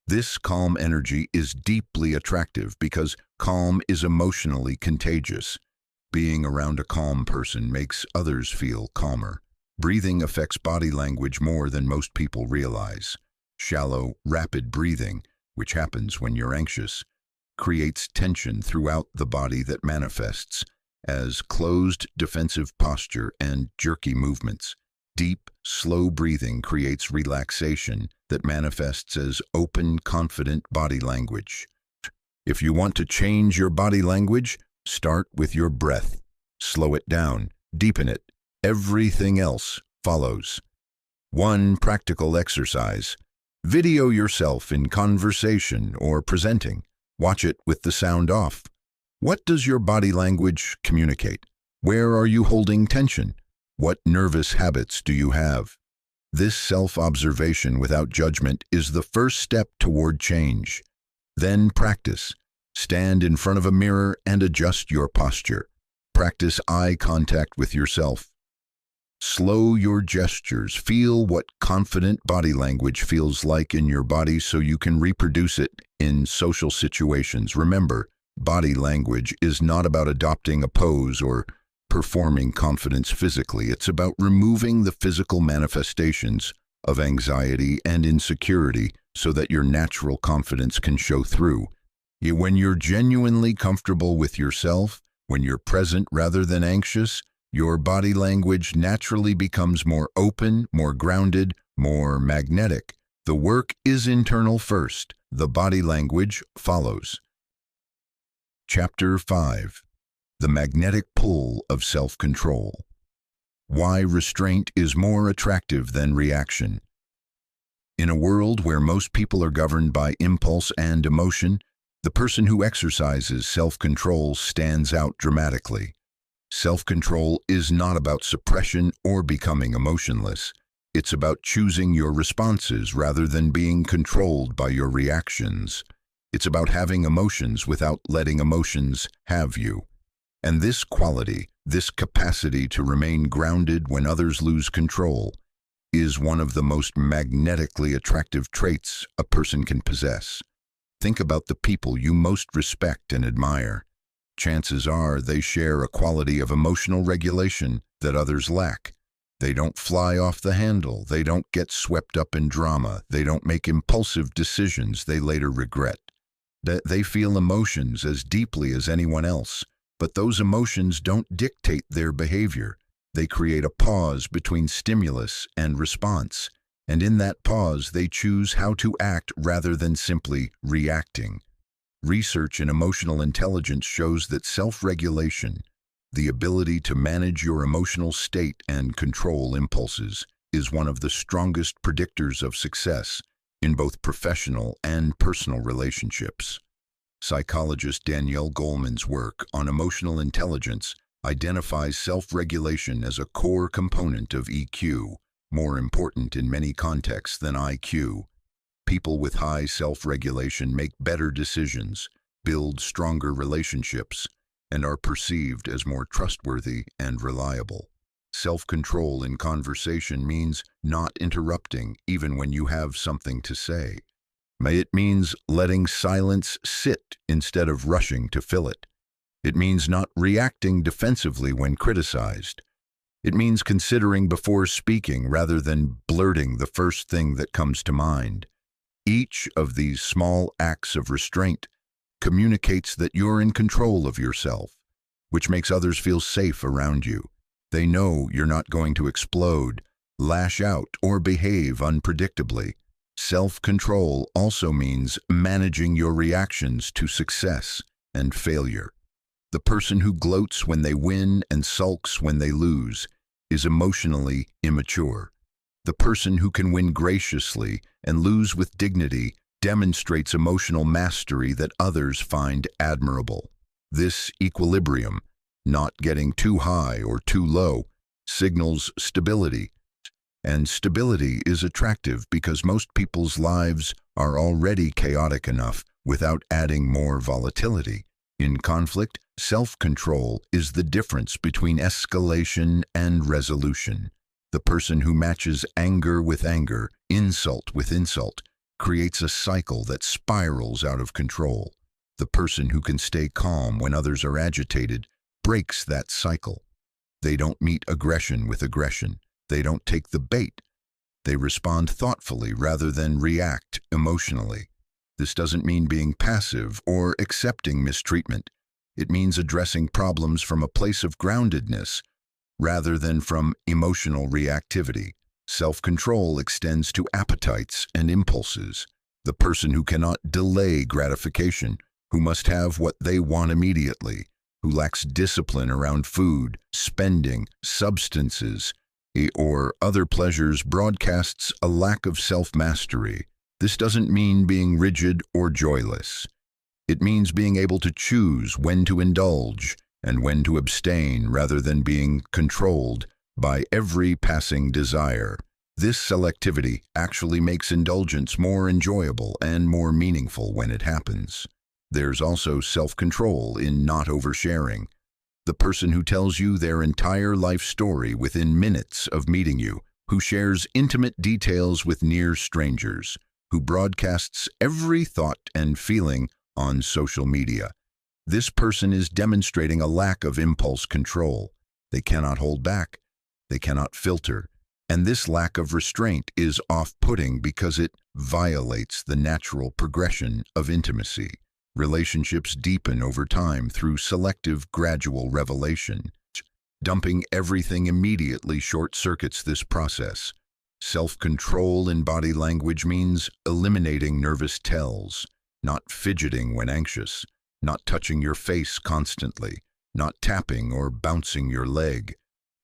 This calm energy is deeply attractive because calm is emotionally contagious. Being around a calm person makes others feel calmer. Breathing affects body language more than most people realize. Shallow, rapid breathing, which happens when you're anxious, creates tension throughout the body that manifests as closed defensive posture and jerky movements. Deep, slow breathing creates relaxation that manifests as open, confident body language. If you want to change your body language, start with your breath. Slow it down, deepen it, Everything else follows. One practical exercise. Video yourself in conversation or presenting. Watch it with the sound off. What does your body language communicate? Where are you holding tension? What nervous habits do you have? This self-observation without judgment is the first step toward change. Then practice. Stand in front of a mirror and adjust your posture. Practice eye contact with yourself. Slow your gestures. Feel what confident body language feels like in your body so you can reproduce it in social situations. Remember, body language is not about adopting a pose or performing confidence physically. It's about removing the physical manifestations of anxiety and insecurity so that your natural confidence can show through. When you're genuinely comfortable with yourself, when you're present rather than anxious, your body language naturally becomes more open, more grounded, more magnetic. The work is internal first. The body language follows. Chapter 5. The Magnetic Pull of Self-Control. Why restraint is more attractive than reaction. In a world where most people are governed by impulse and emotion, the person who exercises self-control stands out dramatically. Self-control is not about suppression or becoming emotionless. It's about choosing your responses rather than being controlled by your reactions. It's about having emotions without letting emotions have you. And this quality, this capacity to remain grounded when others lose control, is one of the most magnetically attractive traits a person can possess. Think about the people you most respect and admire. Chances are they share a quality of emotional regulation that others lack. They don't fly off the handle. They don't get swept up in drama. They don't make impulsive decisions they later regret. They feel emotions as deeply as anyone else, but those emotions don't dictate their behavior. They create a pause between stimulus and response, and in that pause they choose how to act rather than simply reacting. Research in emotional intelligence shows that self-regulation, the ability to manage your emotional state and control impulses, is one of the strongest predictors of success in both professional and personal relationships. Psychologist Danielle Goleman's work on emotional intelligence identifies self-regulation as a core component of EQ, more important in many contexts than IQ. People with high self-regulation make better decisions, build stronger relationships, and are perceived as more trustworthy and reliable. Self-control in conversation means not interrupting even when you have something to say. It means letting silence sit instead of rushing to fill it. It means not reacting defensively when criticized. It means considering before speaking rather than blurting the first thing that comes to mind. Each of these small acts of restraint communicates that you're in control of yourself, which makes others feel safe around you. They know you're not going to explode, lash out, or behave unpredictably. Self-control also means managing your reactions to success and failure. The person who gloats when they win and sulks when they lose is emotionally immature. The person who can win graciously and lose with dignity demonstrates emotional mastery that others find admirable. This equilibrium, not getting too high or too low, signals stability. And stability is attractive because most people's lives are already chaotic enough without adding more volatility. In conflict, self-control is the difference between escalation and resolution. The person who matches anger with anger, insult with insult, creates a cycle that spirals out of control. The person who can stay calm when others are agitated breaks that cycle. They don't meet aggression with aggression. They don't take the bait. They respond thoughtfully rather than react emotionally. This doesn't mean being passive or accepting mistreatment. It means addressing problems from a place of groundedness rather than from emotional reactivity. Self-control extends to appetites and impulses. The person who cannot delay gratification, who must have what they want immediately, who lacks discipline around food, spending, substances, or other pleasures broadcasts a lack of self-mastery. This doesn't mean being rigid or joyless. It means being able to choose when to indulge and when to abstain rather than being controlled by every passing desire. This selectivity actually makes indulgence more enjoyable and more meaningful when it happens. There's also self-control in not oversharing. The person who tells you their entire life story within minutes of meeting you, who shares intimate details with near strangers, who broadcasts every thought and feeling on social media. This person is demonstrating a lack of impulse control. They cannot hold back. They cannot filter. And this lack of restraint is off-putting because it violates the natural progression of intimacy. Relationships deepen over time through selective, gradual revelation. Dumping everything immediately short-circuits this process. Self-control in body language means eliminating nervous tells, not fidgeting when anxious, not touching your face constantly, not tapping or bouncing your leg.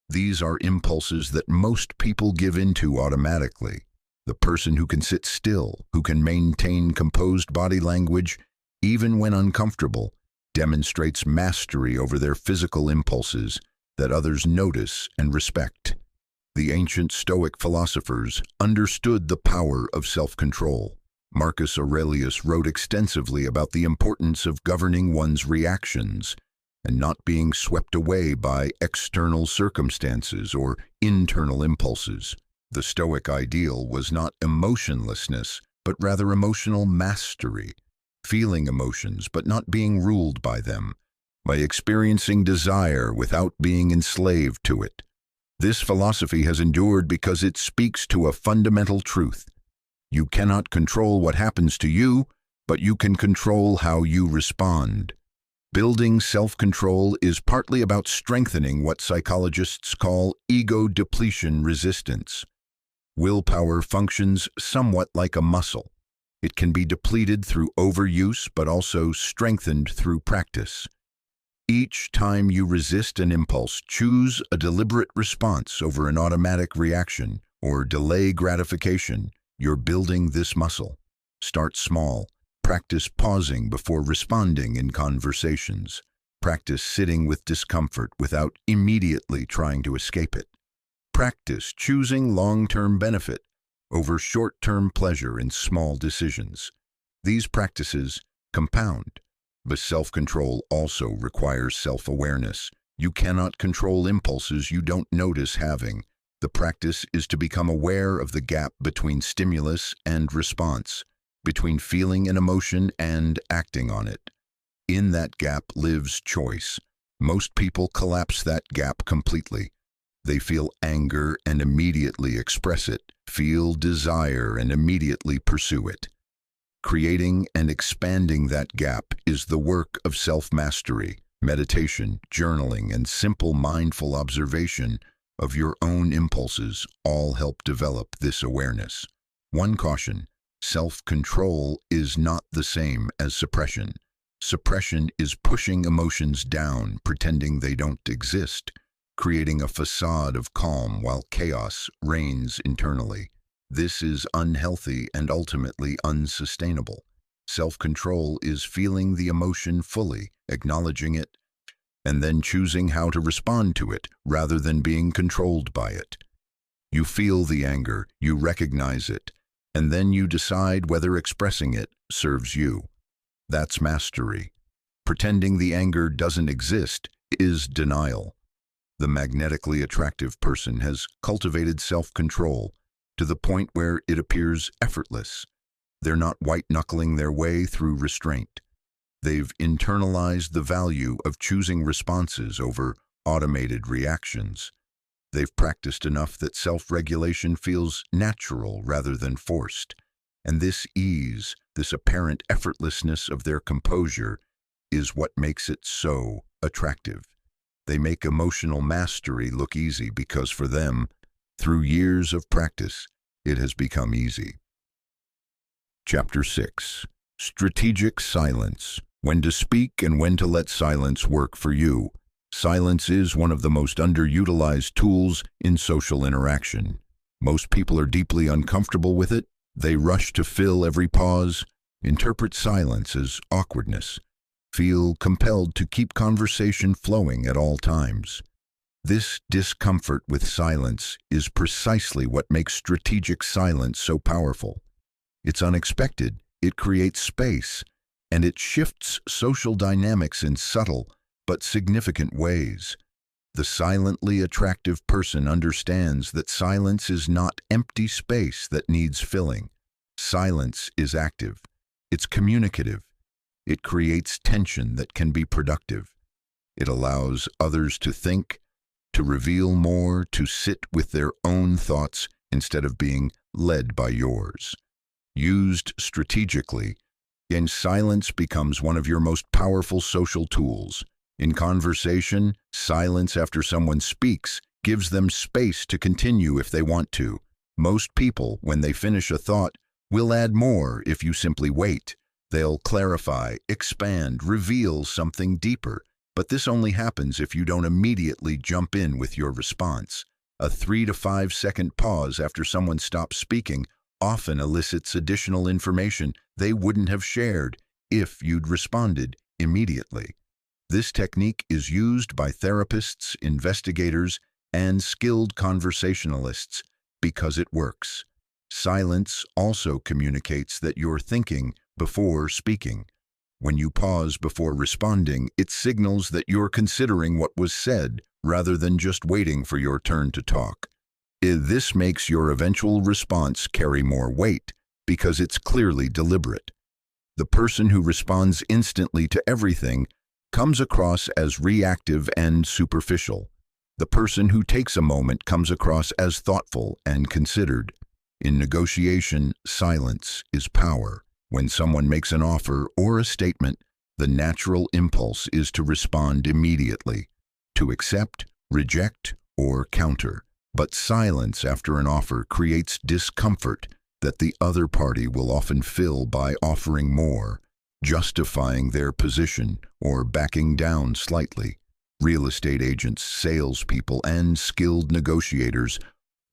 These are impulses that most people give into automatically. The person who can sit still, who can maintain composed body language, even when uncomfortable, demonstrates mastery over their physical impulses that others notice and respect. The ancient Stoic philosophers understood the power of self-control. Marcus Aurelius wrote extensively about the importance of governing one's reactions and not being swept away by external circumstances or internal impulses. The Stoic ideal was not emotionlessness, but rather emotional mastery, feeling emotions but not being ruled by them, by experiencing desire without being enslaved to it. This philosophy has endured because it speaks to a fundamental truth. You cannot control what happens to you, but you can control how you respond. Building self-control is partly about strengthening what psychologists call ego depletion resistance. Willpower functions somewhat like a muscle. It can be depleted through overuse, but also strengthened through practice. Each time you resist an impulse, choose a deliberate response over an automatic reaction or delay gratification. You're building this muscle. Start small. Practice pausing before responding in conversations. Practice sitting with discomfort without immediately trying to escape it. Practice choosing long-term benefit over short-term pleasure in small decisions. These practices compound, but self-control also requires self-awareness. You cannot control impulses you don't notice having. The practice is to become aware of the gap between stimulus and response, between feeling an emotion and acting on it. In that gap lives choice. Most people collapse that gap completely. They feel anger and immediately express it, feel desire and immediately pursue it. Creating and expanding that gap is the work of self-mastery. Meditation, journaling, and simple mindful observation of your own impulses all help develop this awareness. One caution: self-control is not the same as suppression. Suppression is pushing emotions down, pretending they don't exist, creating a facade of calm while chaos reigns internally. This is unhealthy and ultimately unsustainable. Self-control is feeling the emotion fully, acknowledging it, and then choosing how to respond to it rather than being controlled by it. You feel the anger, you recognize it, and then you decide whether expressing it serves you. That's mastery. Pretending the anger doesn't exist is denial. The magnetically attractive person has cultivated self-control to the point where it appears effortless. They're not white-knuckling their way through restraint. They've internalized the value of choosing responses over automated reactions. They've practiced enough that self-regulation feels natural rather than forced. And this ease, this apparent effortlessness of their composure, is what makes it so attractive. They make emotional mastery look easy because for them, through years of practice, it has become easy. Chapter 6. Strategic Silence. When to speak and when to let silence work for you. Silence is one of the most underutilized tools in social interaction. Most people are deeply uncomfortable with it. They rush to fill every pause, interpret silence as awkwardness, feel compelled to keep conversation flowing at all times. This discomfort with silence is precisely what makes strategic silence so powerful. It's unexpected, it creates space, and it shifts social dynamics in subtle but significant ways. The silently attractive person understands that silence is not empty space that needs filling. Silence is active. It's communicative. It creates tension that can be productive. It allows others to think, to reveal more, to sit with their own thoughts instead of being led by yours. Used strategically, silence becomes one of your most powerful social tools. In conversation, silence after someone speaks gives them space to continue if they want to. Most people, when they finish a thought, will add more if you simply wait. They'll clarify, expand, reveal something deeper. But this only happens if you don't immediately jump in with your response. A 3 to 5 second pause after someone stops speaking often elicits additional information they wouldn't have shared if you'd responded immediately. This technique is used by therapists, investigators, and skilled conversationalists because it works. Silence also communicates that you're thinking before speaking. When you pause before responding, it signals that you're considering what was said rather than just waiting for your turn to talk. This makes your eventual response carry more weight because it's clearly deliberate. The person who responds instantly to everything comes across as reactive and superficial. The person who takes a moment comes across as thoughtful and considered. In negotiation, silence is power. When someone makes an offer or a statement, the natural impulse is to respond immediately, to accept, reject, or counter. But silence after an offer creates discomfort that the other party will often fill by offering more, justifying their position, or backing down slightly. Real estate agents, salespeople, and skilled negotiators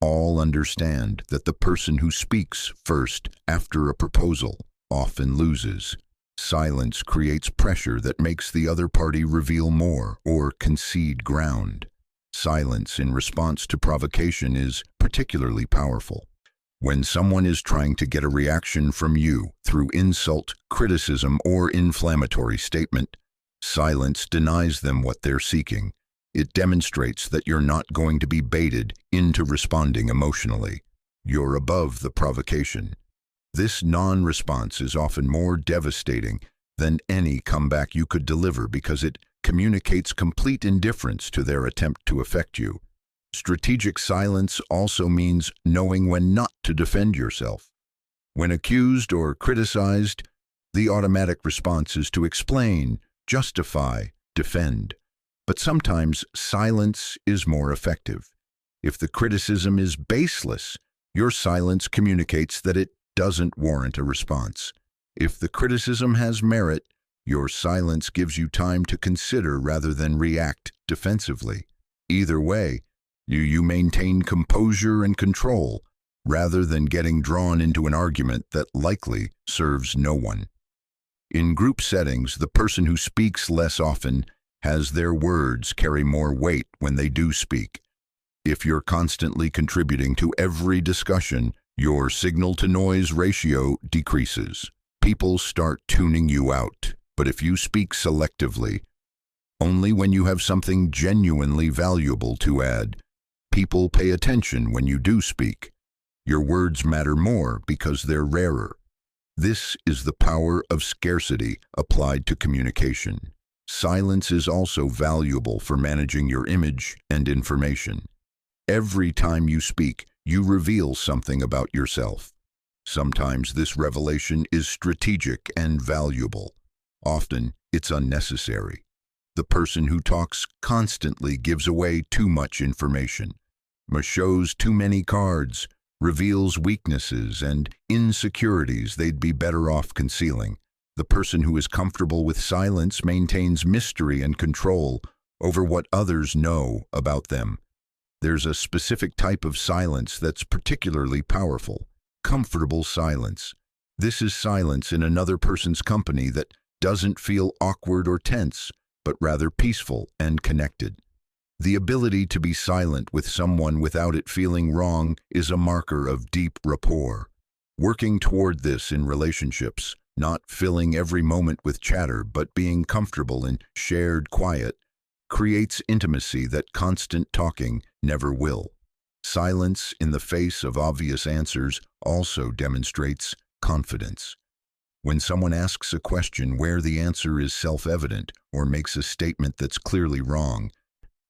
all understand that the person who speaks first after a proposal often loses. Silence creates pressure that makes the other party reveal more or concede ground. Silence in response to provocation is particularly powerful. When someone is trying to get a reaction from you through insult, criticism, or inflammatory statement, silence denies them what they're seeking. It demonstrates that you're not going to be baited into responding emotionally. You're above the provocation. This non-response is often more devastating than any comeback you could deliver because it communicates complete indifference to their attempt to affect you. Strategic silence also means knowing when not to defend yourself. When accused or criticized, the automatic response is to explain, justify, defend. But sometimes silence is more effective. If the criticism is baseless, your silence communicates that it doesn't warrant a response. If the criticism has merit, your silence gives you time to consider rather than react defensively. Either way, you maintain composure and control rather than getting drawn into an argument that likely serves no one. In group settings, the person who speaks less often has their words carry more weight when they do speak. If you're constantly contributing to every discussion, your signal-to-noise ratio decreases. People start tuning you out. But if you speak selectively, only when you have something genuinely valuable to add, people pay attention when you do speak. Your words matter more because they're rarer. This is the power of scarcity applied to communication. Silence is also valuable for managing your image and information. Every time you speak, you reveal something about yourself. Sometimes this revelation is strategic and valuable. Often, it's unnecessary. The person who talks constantly gives away too much information, shows too many cards, reveals weaknesses and insecurities they'd be better off concealing. The person who is comfortable with silence maintains mystery and control over what others know about them. There's a specific type of silence that's particularly powerful: comfortable silence. This is silence in another person's company that doesn't feel awkward or tense, but rather peaceful and connected. The ability to be silent with someone without it feeling wrong is a marker of deep rapport. Working toward this in relationships, not filling every moment with chatter but being comfortable in shared quiet, creates intimacy that constant talking never will. Silence in the face of obvious answers also demonstrates confidence. When someone asks a question where the answer is self-evident or makes a statement that's clearly wrong,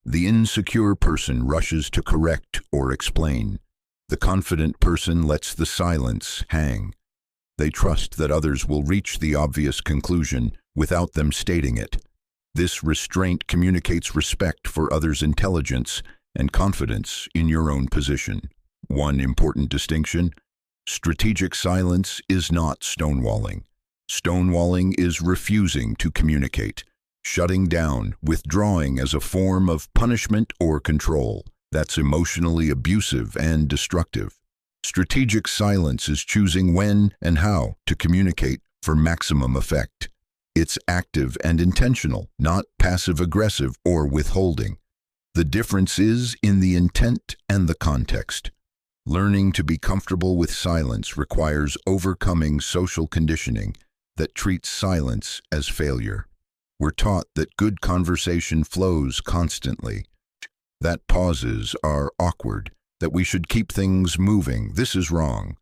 the insecure person rushes to correct or explain. The confident person lets the silence hang. They trust that others will reach the obvious conclusion without them stating it. This restraint communicates respect for others' intelligence and confidence in your own position. One important distinction: strategic silence is not stonewalling. Stonewalling is refusing to communicate, shutting down, withdrawing as a form of punishment or control. That's emotionally abusive and destructive. Strategic silence is choosing when and how to communicate for maximum effect. It's active and intentional, not passive-aggressive or withholding. The difference is in the intent and the context. Learning to be comfortable with silence requires overcoming social conditioning that treats silence as failure. We're taught that good conversation flows constantly, that pauses are awkward, that we should keep things moving. This is wrong.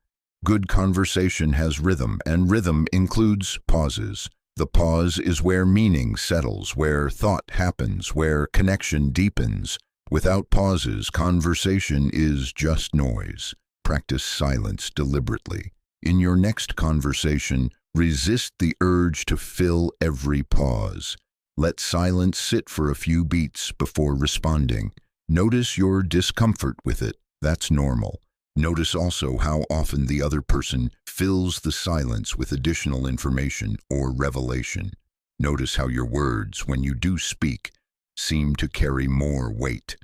Good conversation has rhythm, and rhythm includes pauses. The pause is where meaning settles, where thought happens, where connection deepens. Without pauses, conversation is just noise. Practice silence deliberately. In your next conversation, resist the urge to fill every pause. Let silence sit for a few beats before responding. Notice your discomfort with it. That's normal. Notice also how often the other person fills the silence with additional information or revelation. Notice how your words, when you do speak, seem to carry more weight.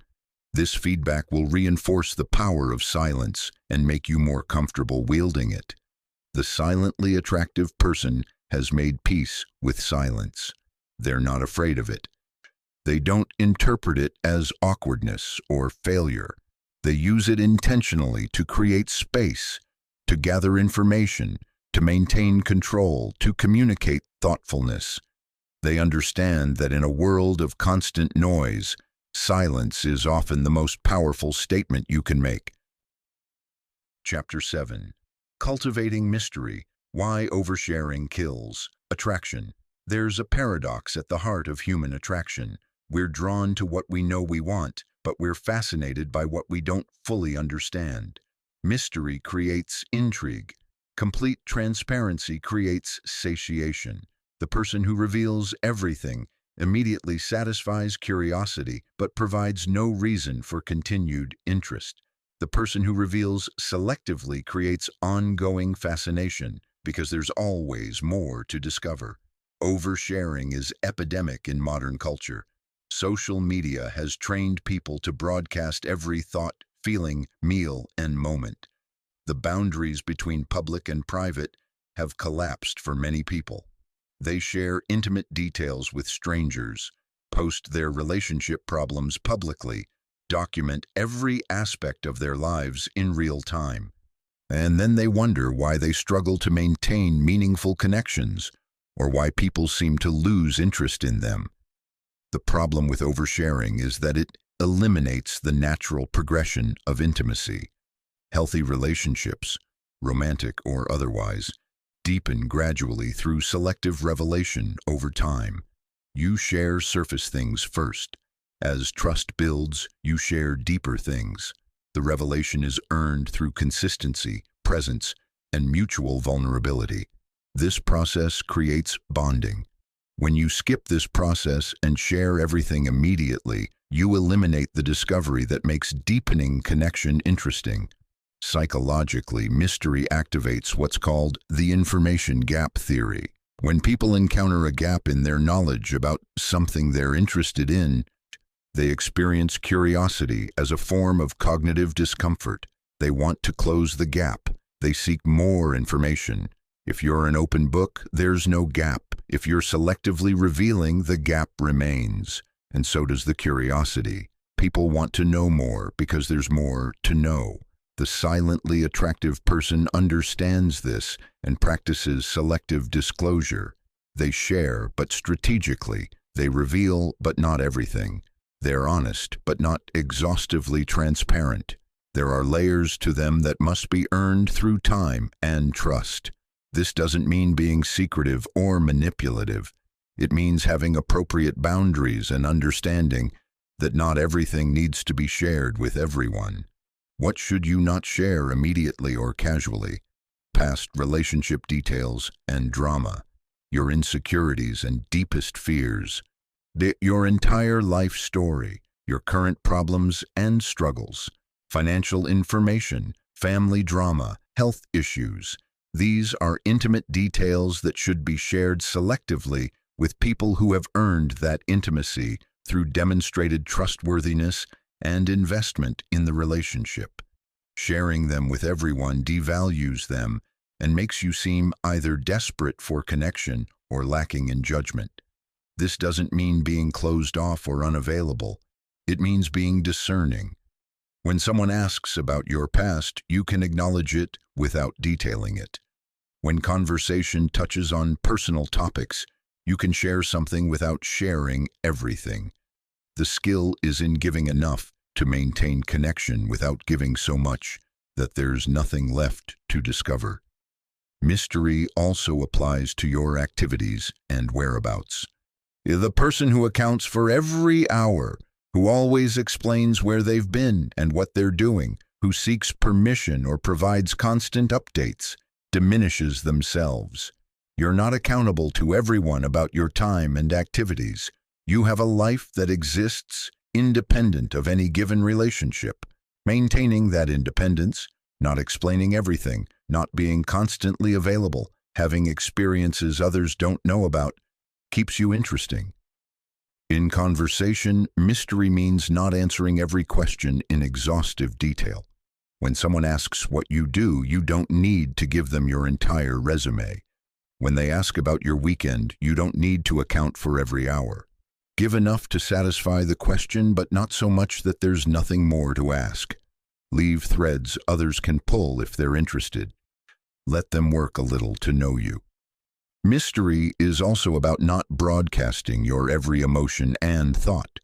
This feedback will reinforce the power of silence and make you more comfortable wielding it. The silently attractive person has made peace with silence. They're not afraid of it. They don't interpret it as awkwardness or failure. They use it intentionally to create space, to gather information, to maintain control, to communicate thoughtfulness. They understand that in a world of constant noise, silence is often the most powerful statement you can make. Chapter 7. Cultivating Mystery: Why Oversharing Kills Attraction. There's a paradox at the heart of human attraction. We're drawn to what we know we want, but we're fascinated by what we don't fully understand. Mystery creates intrigue. Complete transparency creates satiation. The person who reveals everything immediately satisfies curiosity, but provides no reason for continued interest. The person who reveals selectively creates ongoing fascination, because there's always more to discover. Oversharing is epidemic in modern culture. Social media has trained people to broadcast every thought, feeling, meal, and moment. The boundaries between public and private have collapsed for many people. They share intimate details with strangers, post their relationship problems publicly, document every aspect of their lives in real time. And then they wonder why they struggle to maintain meaningful connections, or why people seem to lose interest in them. The problem with oversharing is that it eliminates the natural progression of intimacy. Healthy relationships, romantic or otherwise, deepen gradually through selective revelation over time. You share surface things first. As trust builds, you share deeper things. The revelation is earned through consistency, presence, and mutual vulnerability. This process creates bonding. When you skip this process and share everything immediately, you eliminate the discovery that makes deepening connection interesting. Psychologically, mystery activates what's called the information gap theory. When people encounter a gap in their knowledge about something they're interested in, they experience curiosity as a form of cognitive discomfort. They want to close the gap. They seek more information. If you're an open book, there's no gap. If you're selectively revealing, the gap remains. And so does the curiosity. People want to know more because there's more to know. The silently attractive person understands this and practices selective disclosure. They share, but strategically. They reveal, but not everything. They're honest, but not exhaustively transparent. There are layers to them that must be earned through time and trust. This doesn't mean being secretive or manipulative. It means having appropriate boundaries and understanding that not everything needs to be shared with everyone. What should you not share immediately or casually? Past relationship details and drama, your insecurities and deepest fears, your entire life story, your current problems and struggles, financial information, family drama, health issues. These are intimate details that should be shared selectively with people who have earned that intimacy through demonstrated trustworthiness and investment in the relationship. Sharing them with everyone devalues them and makes you seem either desperate for connection or lacking in judgment. This doesn't mean being closed off or unavailable. It means being discerning. When someone asks about your past, you can acknowledge it without detailing it. When conversation touches on personal topics, you can share something without sharing everything. The skill is in giving enough to maintain connection without giving so much that there's nothing left to discover. Mystery also applies to your activities and whereabouts. The person who accounts for every hour, who always explains where they've been and what they're doing, who seeks permission or provides constant updates, diminishes themselves. You're not accountable to everyone about your time and activities. You have a life that exists independent of any given relationship. Maintaining that independence, not explaining everything, not being constantly available, having experiences others don't know about, keeps you interesting. In conversation, mystery means not answering every question in exhaustive detail. When someone asks what you do, you don't need to give them your entire resume. When they ask about your weekend, you don't need to account for every hour. Give enough to satisfy the question, but not so much that there's nothing more to ask. Leave threads others can pull if they're interested. Let them work a little to know you. Mystery is also about not broadcasting your every emotion and thought.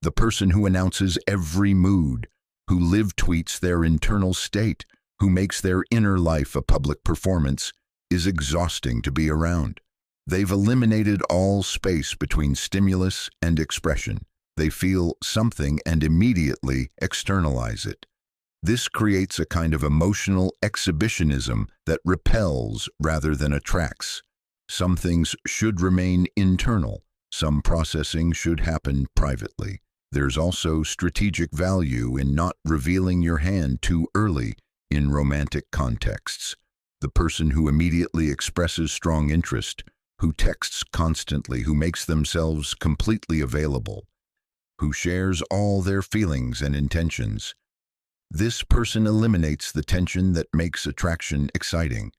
The person who announces every mood, who live tweets their internal state, who makes their inner life a public performance, is exhausting to be around. They've eliminated all space between stimulus and expression. They feel something and immediately externalize it. This creates a kind of emotional exhibitionism that repels rather than attracts. Some things should remain internal. Some processing should happen privately. There's also strategic value in not revealing your hand too early in romantic contexts. The person who immediately expresses strong interest, who texts constantly, who makes themselves completely available, who shares all their feelings and intentions. This person eliminates the tension that makes attraction exciting.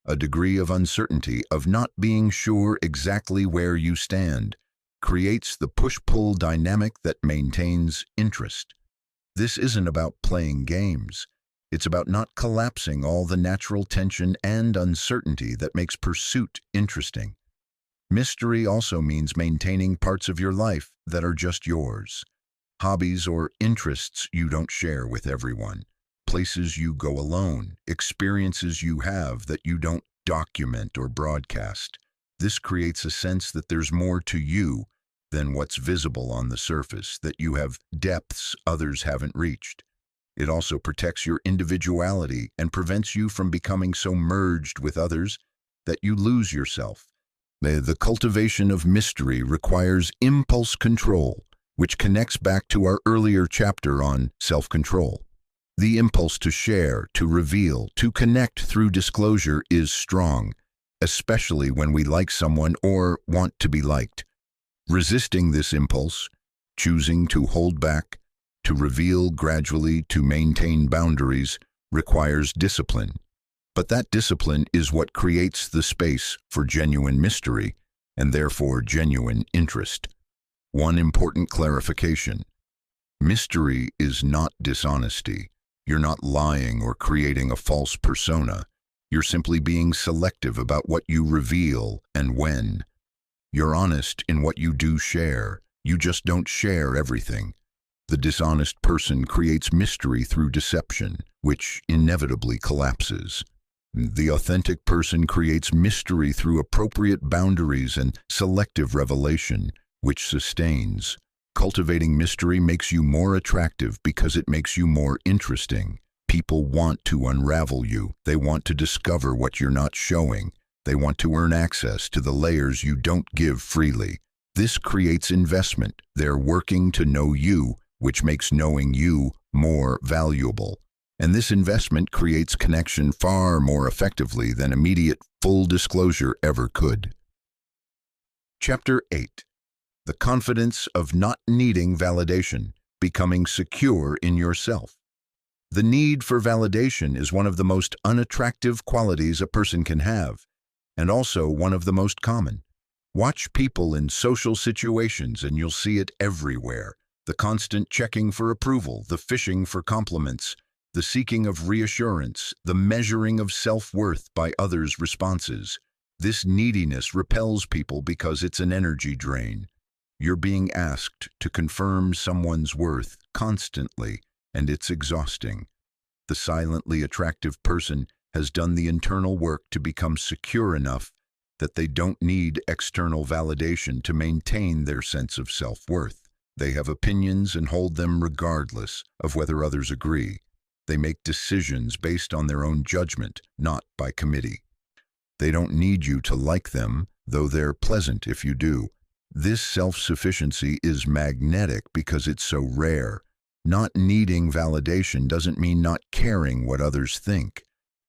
A degree of uncertainty, of not being sure exactly where you stand, creates the push-pull dynamic that maintains interest. This isn't about playing games. It's about not collapsing all the natural tension and uncertainty that makes pursuit interesting. Mystery also means maintaining parts of your life that are just yours. Hobbies or interests you don't share with everyone. Places you go alone, experiences you have that you don't document or broadcast. This creates a sense that there's more to you than what's visible on the surface, that you have depths others haven't reached. It also protects your individuality and prevents you from becoming so merged with others that you lose yourself. The cultivation of mystery requires impulse control, which connects back to our earlier chapter on self-control. The impulse to share, to reveal, to connect through disclosure is strong, especially when we like someone or want to be liked. Resisting this impulse, choosing to hold back, to reveal gradually, to maintain boundaries, requires discipline. But that discipline is what creates the space for genuine mystery and therefore genuine interest. One important clarification: mystery is not dishonesty. You're not lying or creating a false persona. You're simply being selective about what you reveal and when. You're honest in what you do share. You just don't share everything. The dishonest person creates mystery through deception, which inevitably collapses. The authentic person creates mystery through appropriate boundaries and selective revelation, which sustains. Cultivating mystery makes you more attractive because it makes you more interesting. People want to unravel you. They want to discover what you're not showing. They want to earn access to the layers you don't give freely. This creates investment. They're working to know you, which makes knowing you more valuable. And this investment creates connection far more effectively than immediate full disclosure ever could. Chapter 8. The confidence of not needing validation, becoming secure in yourself. The need for validation is one of the most unattractive qualities a person can have, and also one of the most common. Watch people in social situations and you'll see it everywhere. The constant checking for approval, the fishing for compliments, the seeking of reassurance, the measuring of self-worth by others' responses. This neediness repels people because it's an energy drain. You're being asked to confirm someone's worth constantly, and it's exhausting. The silently attractive person has done the internal work to become secure enough that they don't need external validation to maintain their sense of self-worth. They have opinions and hold them regardless of whether others agree. They make decisions based on their own judgment, not by committee. They don't need you to like them, though they're pleasant if you do. This self-sufficiency is magnetic because it's so rare. Not needing validation doesn't mean not caring what others think.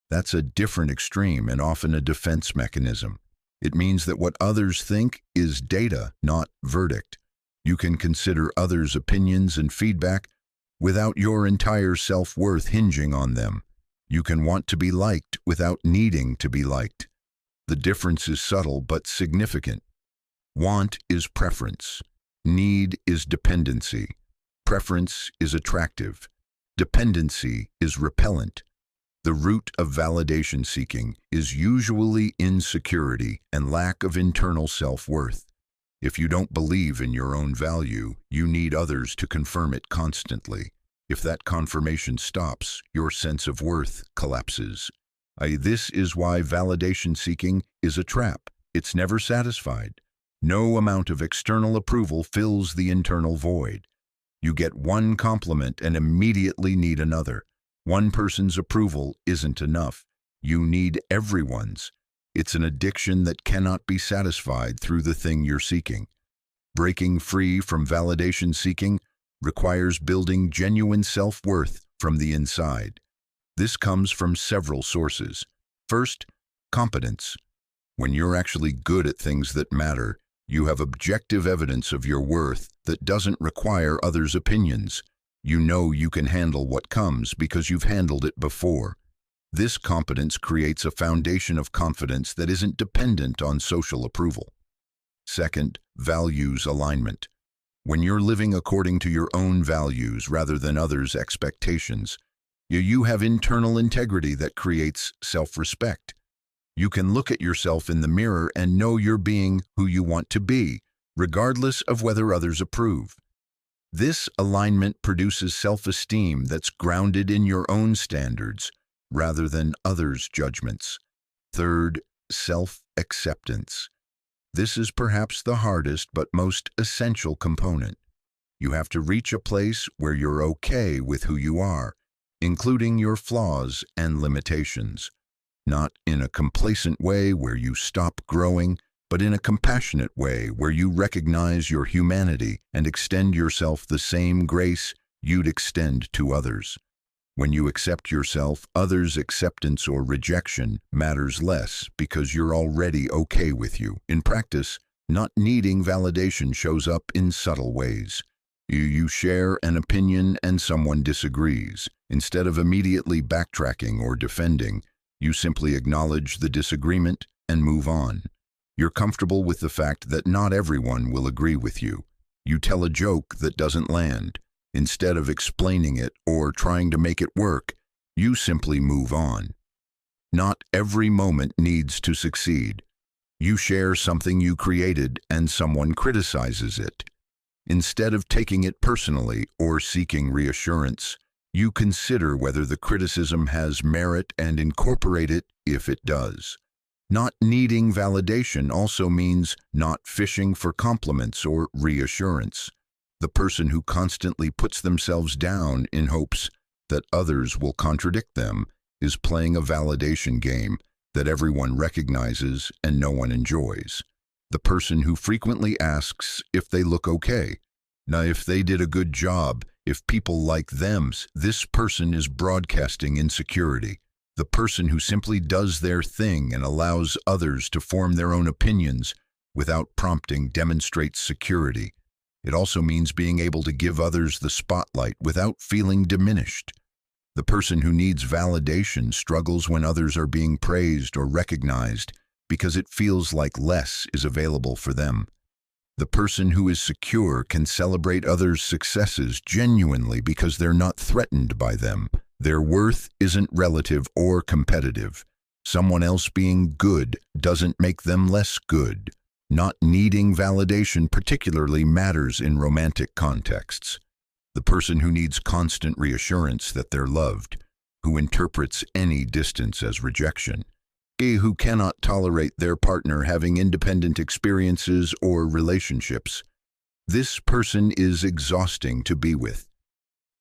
That's a different extreme and often a defense mechanism. It means that what others think is data, not verdict. You can consider others' opinions and feedback without your entire self-worth hinging on them. You can want to be liked without needing to be liked. The difference is subtle but significant. Want is preference. Need is dependency. Preference is attractive. Dependency is repellent. The root of validation seeking is usually insecurity and lack of internal self-worth. If you don't believe in your own value, you need others to confirm it constantly. If that confirmation stops, your sense of worth collapses. This is why validation seeking is a trap. It's never satisfied. No amount of external approval fills the internal void. You get one compliment and immediately need another. One person's approval isn't enough. You need everyone's. It's an addiction that cannot be satisfied through the thing you're seeking. Breaking free from validation seeking requires building genuine self-worth from the inside. This comes from several sources. First, competence. When you're actually good at things that matter, you have objective evidence of your worth that doesn't require others' opinions. You know you can handle what comes because you've handled it before. This competence creates a foundation of confidence that isn't dependent on social approval. Second, values alignment. When you're living according to your own values rather than others' expectations, you have internal integrity that creates self-respect. You can look at yourself in the mirror and know you're being who you want to be, regardless of whether others approve. This alignment produces self-esteem that's grounded in your own standards rather than others' judgments. Third, self-acceptance. This is perhaps the hardest but most essential component. You have to reach a place where you're okay with who you are, including your flaws and limitations. Not in a complacent way where you stop growing, but in a compassionate way where you recognize your humanity and extend yourself the same grace you'd extend to others. When you accept yourself, others' acceptance or rejection matters less because you're already okay with you. In practice, not needing validation shows up in subtle ways. You share an opinion and someone disagrees. Instead of immediately backtracking or defending, you simply acknowledge the disagreement and move on. You're comfortable with the fact that not everyone will agree with you. You tell a joke that doesn't land. Instead of explaining it or trying to make it work, you simply move on. Not every moment needs to succeed. You share something you created and someone criticizes it. Instead of taking it personally or seeking reassurance, you consider whether the criticism has merit and incorporate it if it does. Not needing validation also means not fishing for compliments or reassurance. The person who constantly puts themselves down in hopes that others will contradict them is playing a validation game that everyone recognizes and no one enjoys. The person who frequently asks if they look okay, now if they did a good job, if people like them, this person is broadcasting insecurity. The person who simply does their thing and allows others to form their own opinions without prompting demonstrates security. It also means being able to give others the spotlight without feeling diminished. The person who needs validation struggles when others are being praised or recognized because it feels like less is available for them. The person who is secure can celebrate others' successes genuinely because they're not threatened by them. Their worth isn't relative or competitive. Someone else being good doesn't make them less good. Not needing validation particularly matters in romantic contexts. The person who needs constant reassurance that they're loved, who interprets any distance as rejection, who cannot tolerate their partner having independent experiences or relationships. This person is exhausting to be with.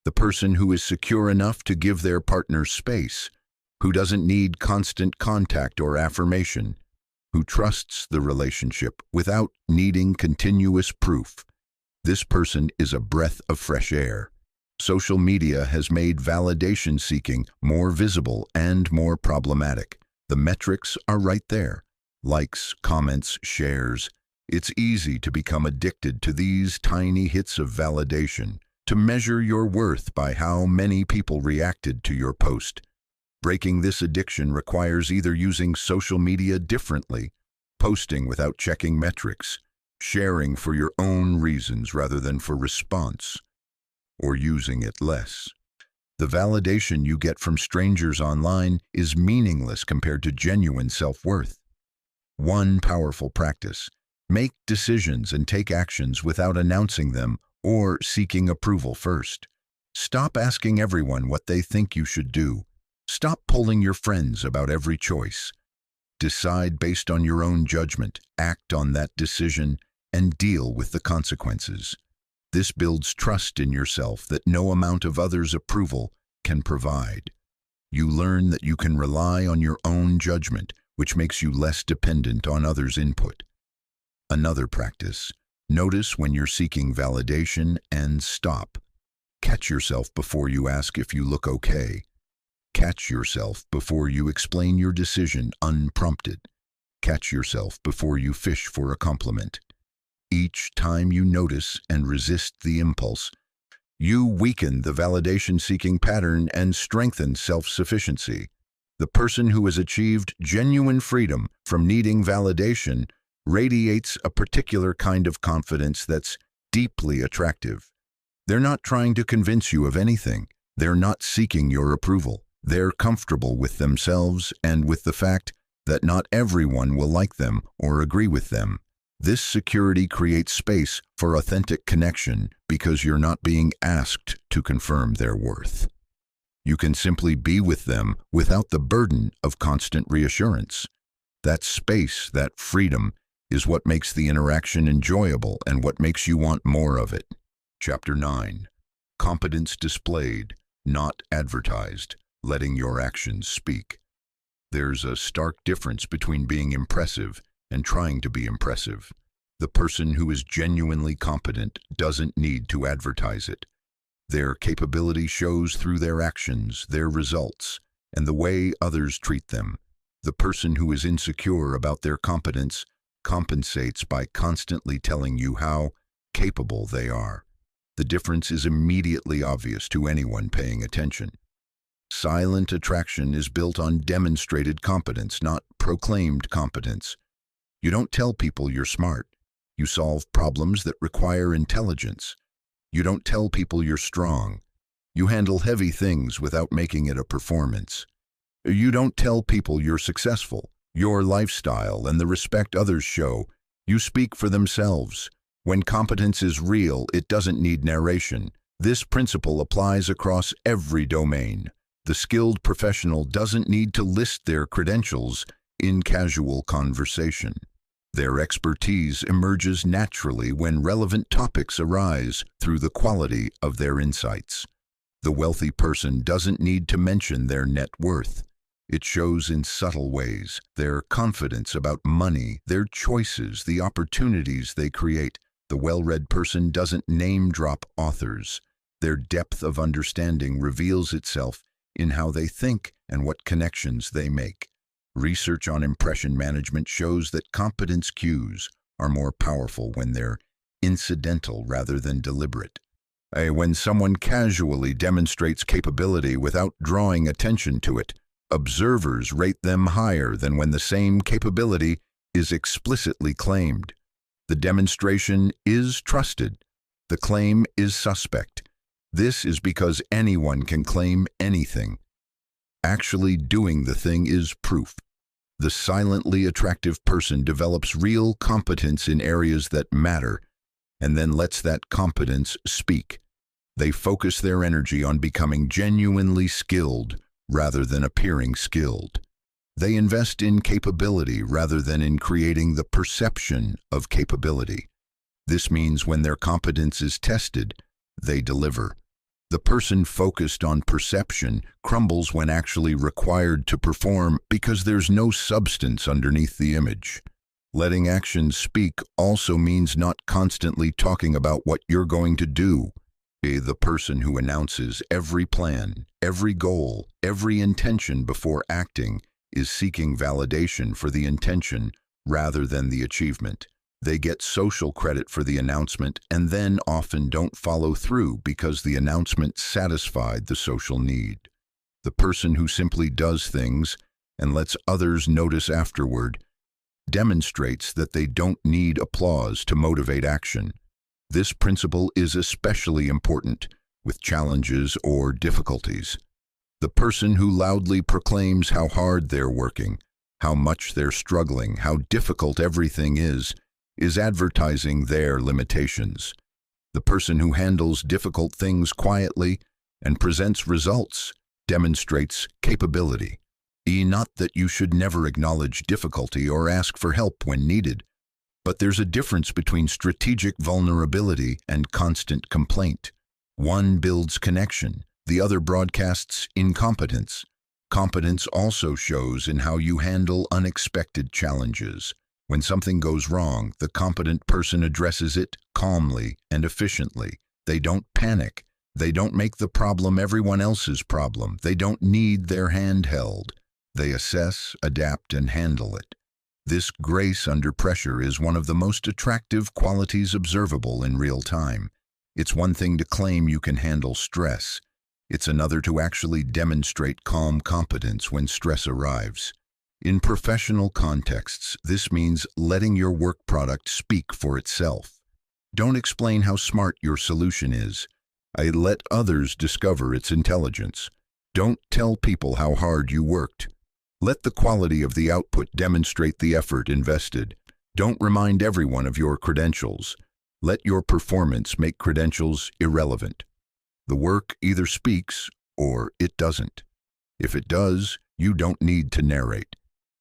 The person who is secure enough to give their partner space, who doesn't need constant contact or affirmation, who trusts the relationship without needing continuous proof. This person is a breath of fresh air. Social media has made validation seeking more visible and more problematic. The metrics are right there. Likes, comments, shares. It's easy to become addicted to these tiny hits of validation, to measure your worth by how many people reacted to your post. Breaking this addiction requires either using social media differently, posting without checking metrics, sharing for your own reasons rather than for response, or using it less. The validation you get from strangers online is meaningless compared to genuine self-worth. One powerful practice: make decisions and take actions without announcing them or seeking approval first. Stop asking everyone what they think you should do. Stop polling your friends about every choice. Decide based on your own judgment, act on that decision, and deal with the consequences. This builds trust in yourself that no amount of others' approval can provide. You learn that you can rely on your own judgment, which makes you less dependent on others' input. Another practice: notice when you're seeking validation and stop. Catch yourself before you ask if you look okay. Catch yourself before you explain your decision unprompted. Catch yourself before you fish for a compliment. Each time you notice and resist the impulse, you weaken the validation-seeking pattern and strengthen self-sufficiency. The person who has achieved genuine freedom from needing validation radiates a particular kind of confidence that's deeply attractive. They're not trying to convince you of anything. They're not seeking your approval. They're comfortable with themselves and with the fact that not everyone will like them or agree with them. This security creates space for authentic connection because you're not being asked to confirm their worth. You can simply be with them without the burden of constant reassurance. That space, that freedom, is what makes the interaction enjoyable and what makes you want more of it. Chapter 9. Competence displayed, not advertised, letting your actions speak. There's a stark difference between being impressive and trying to be impressive. The person who is genuinely competent doesn't need to advertise it. Their capability shows through their actions, their results, and the way others treat them. The person who is insecure about their competence compensates by constantly telling you how capable they are. The difference is immediately obvious to anyone paying attention. Silent attraction is built on demonstrated competence, not proclaimed competence. You don't tell people you're smart. You solve problems that require intelligence. You don't tell people you're strong. You handle heavy things without making it a performance. You don't tell people you're successful. Your lifestyle and the respect others show, you speak for themselves. When competence is real, it doesn't need narration. This principle applies across every domain. The skilled professional doesn't need to list their credentials in casual conversation. Their expertise emerges naturally when relevant topics arise through the quality of their insights. The wealthy person doesn't need to mention their net worth. It shows in subtle ways, their confidence about money, their choices, the opportunities they create. The well-read person doesn't name-drop authors. Their depth of understanding reveals itself in how they think and what connections they make. Research on impression management shows that competence cues are more powerful when they're incidental rather than deliberate. When someone casually demonstrates capability without drawing attention to it, observers rate them higher than when the same capability is explicitly claimed. The demonstration is trusted. The claim is suspect. This is because anyone can claim anything. Actually doing the thing is proof. The silently attractive person develops real competence in areas that matter and then lets that competence speak. They focus their energy on becoming genuinely skilled rather than appearing skilled. They invest in capability rather than in creating the perception of capability. This means when their competence is tested, they deliver. The person focused on perception crumbles when actually required to perform because there's no substance underneath the image. Letting actions speak also means not constantly talking about what you're going to do. The person who announces every plan, every goal, every intention before acting is seeking validation for the intention rather than the achievement. They get social credit for the announcement and then often don't follow through because the announcement satisfied the social need. The person who simply does things and lets others notice afterward demonstrates that they don't need applause to motivate action. This principle is especially important with challenges or difficulties. The person who loudly proclaims how hard they're working, how much they're struggling, how difficult everything is advertising their limitations. The person who handles difficult things quietly and presents results demonstrates capability. Not that you should never acknowledge difficulty or ask for help when needed, but there's a difference between strategic vulnerability and constant complaint. One builds connection, the other broadcasts incompetence. Competence also shows in how you handle unexpected challenges. When something goes wrong, the competent person addresses it calmly and efficiently. They don't panic. They don't make the problem everyone else's problem. They don't need their hand held. They assess, adapt, and handle it. This grace under pressure is one of the most attractive qualities observable in real time. It's one thing to claim you can handle stress. It's another to actually demonstrate calm competence when stress arrives. In professional contexts, this means letting your work product speak for itself. Don't explain how smart your solution is. Let others discover its intelligence. Don't tell people how hard you worked. Let the quality of the output demonstrate the effort invested. Don't remind everyone of your credentials. Let your performance make credentials irrelevant. The work either speaks or it doesn't. If it does, you don't need to narrate.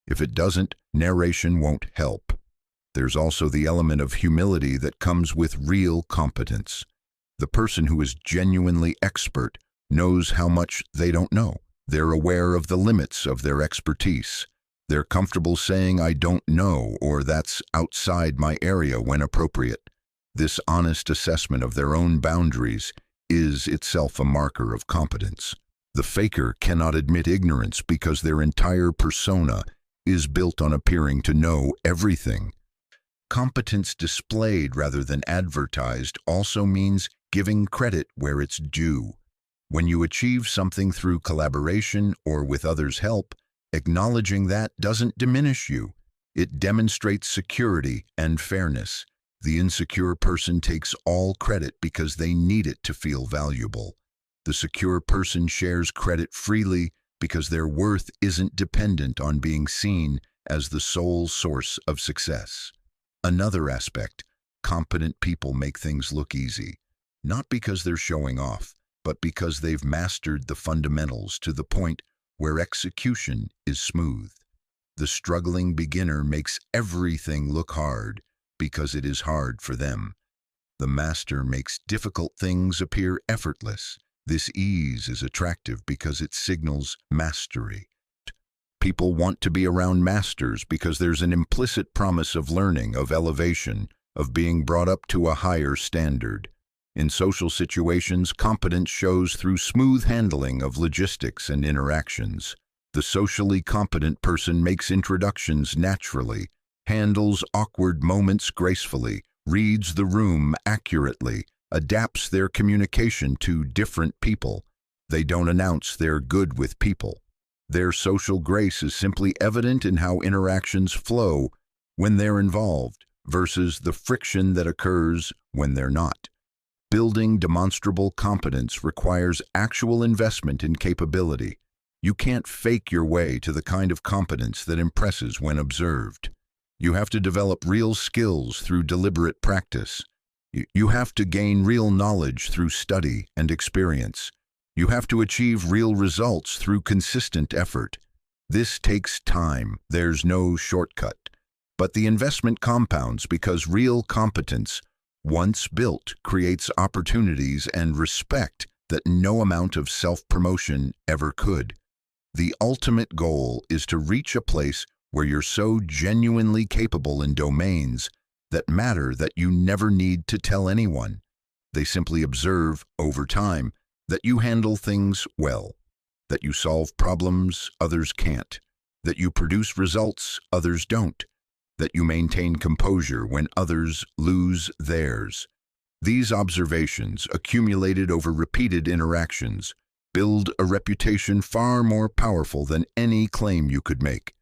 If it doesn't, narration won't help. There's also the element of humility that comes with real competence. The person who is genuinely expert knows how much they don't know. They're aware of the limits of their expertise. They're comfortable saying, "I don't know," or "that's outside my area" when appropriate. This honest assessment of their own boundaries is itself a marker of competence. The faker cannot admit ignorance because their entire persona is built on appearing to know everything. Competence displayed rather than advertised also means giving credit where it's due. When you achieve something through collaboration or with others' help, acknowledging that doesn't diminish you. It demonstrates security and fairness. The insecure person takes all credit because they need it to feel valuable. The secure person shares credit freely because their worth isn't dependent on being seen as the sole source of success. Another aspect, competent people make things look easy, not because they're showing off, but because they've mastered the fundamentals to the point where execution is smooth. The struggling beginner makes everything look hard because it is hard for them. The master makes difficult things appear effortless. This ease is attractive because it signals mastery. People want to be around masters because there's an implicit promise of learning, of elevation, of being brought up to a higher standard. In social situations, competence shows through smooth handling of logistics and interactions. The socially competent person makes introductions naturally, handles awkward moments gracefully, reads the room accurately, adapts their communication to different people. They don't announce they're good with people. Their social grace is simply evident in how interactions flow when they're involved versus the friction that occurs when they're not. Building demonstrable competence requires actual investment in capability. You can't fake your way to the kind of competence that impresses when observed. You have to develop real skills through deliberate practice. You have to gain real knowledge through study and experience. You have to achieve real results through consistent effort. This takes time. There's no shortcut. But the investment compounds because real competence, once built, creates opportunities and respect that no amount of self-promotion ever could. The ultimate goal is to reach a place where you're so genuinely capable in domains that matter that you never need to tell anyone. They simply observe over time that you handle things well, that you solve problems others can't, that you produce results others don't, that you maintain composure when others lose theirs. These observations, accumulated over repeated interactions, build a reputation far more powerful than any claim you could make.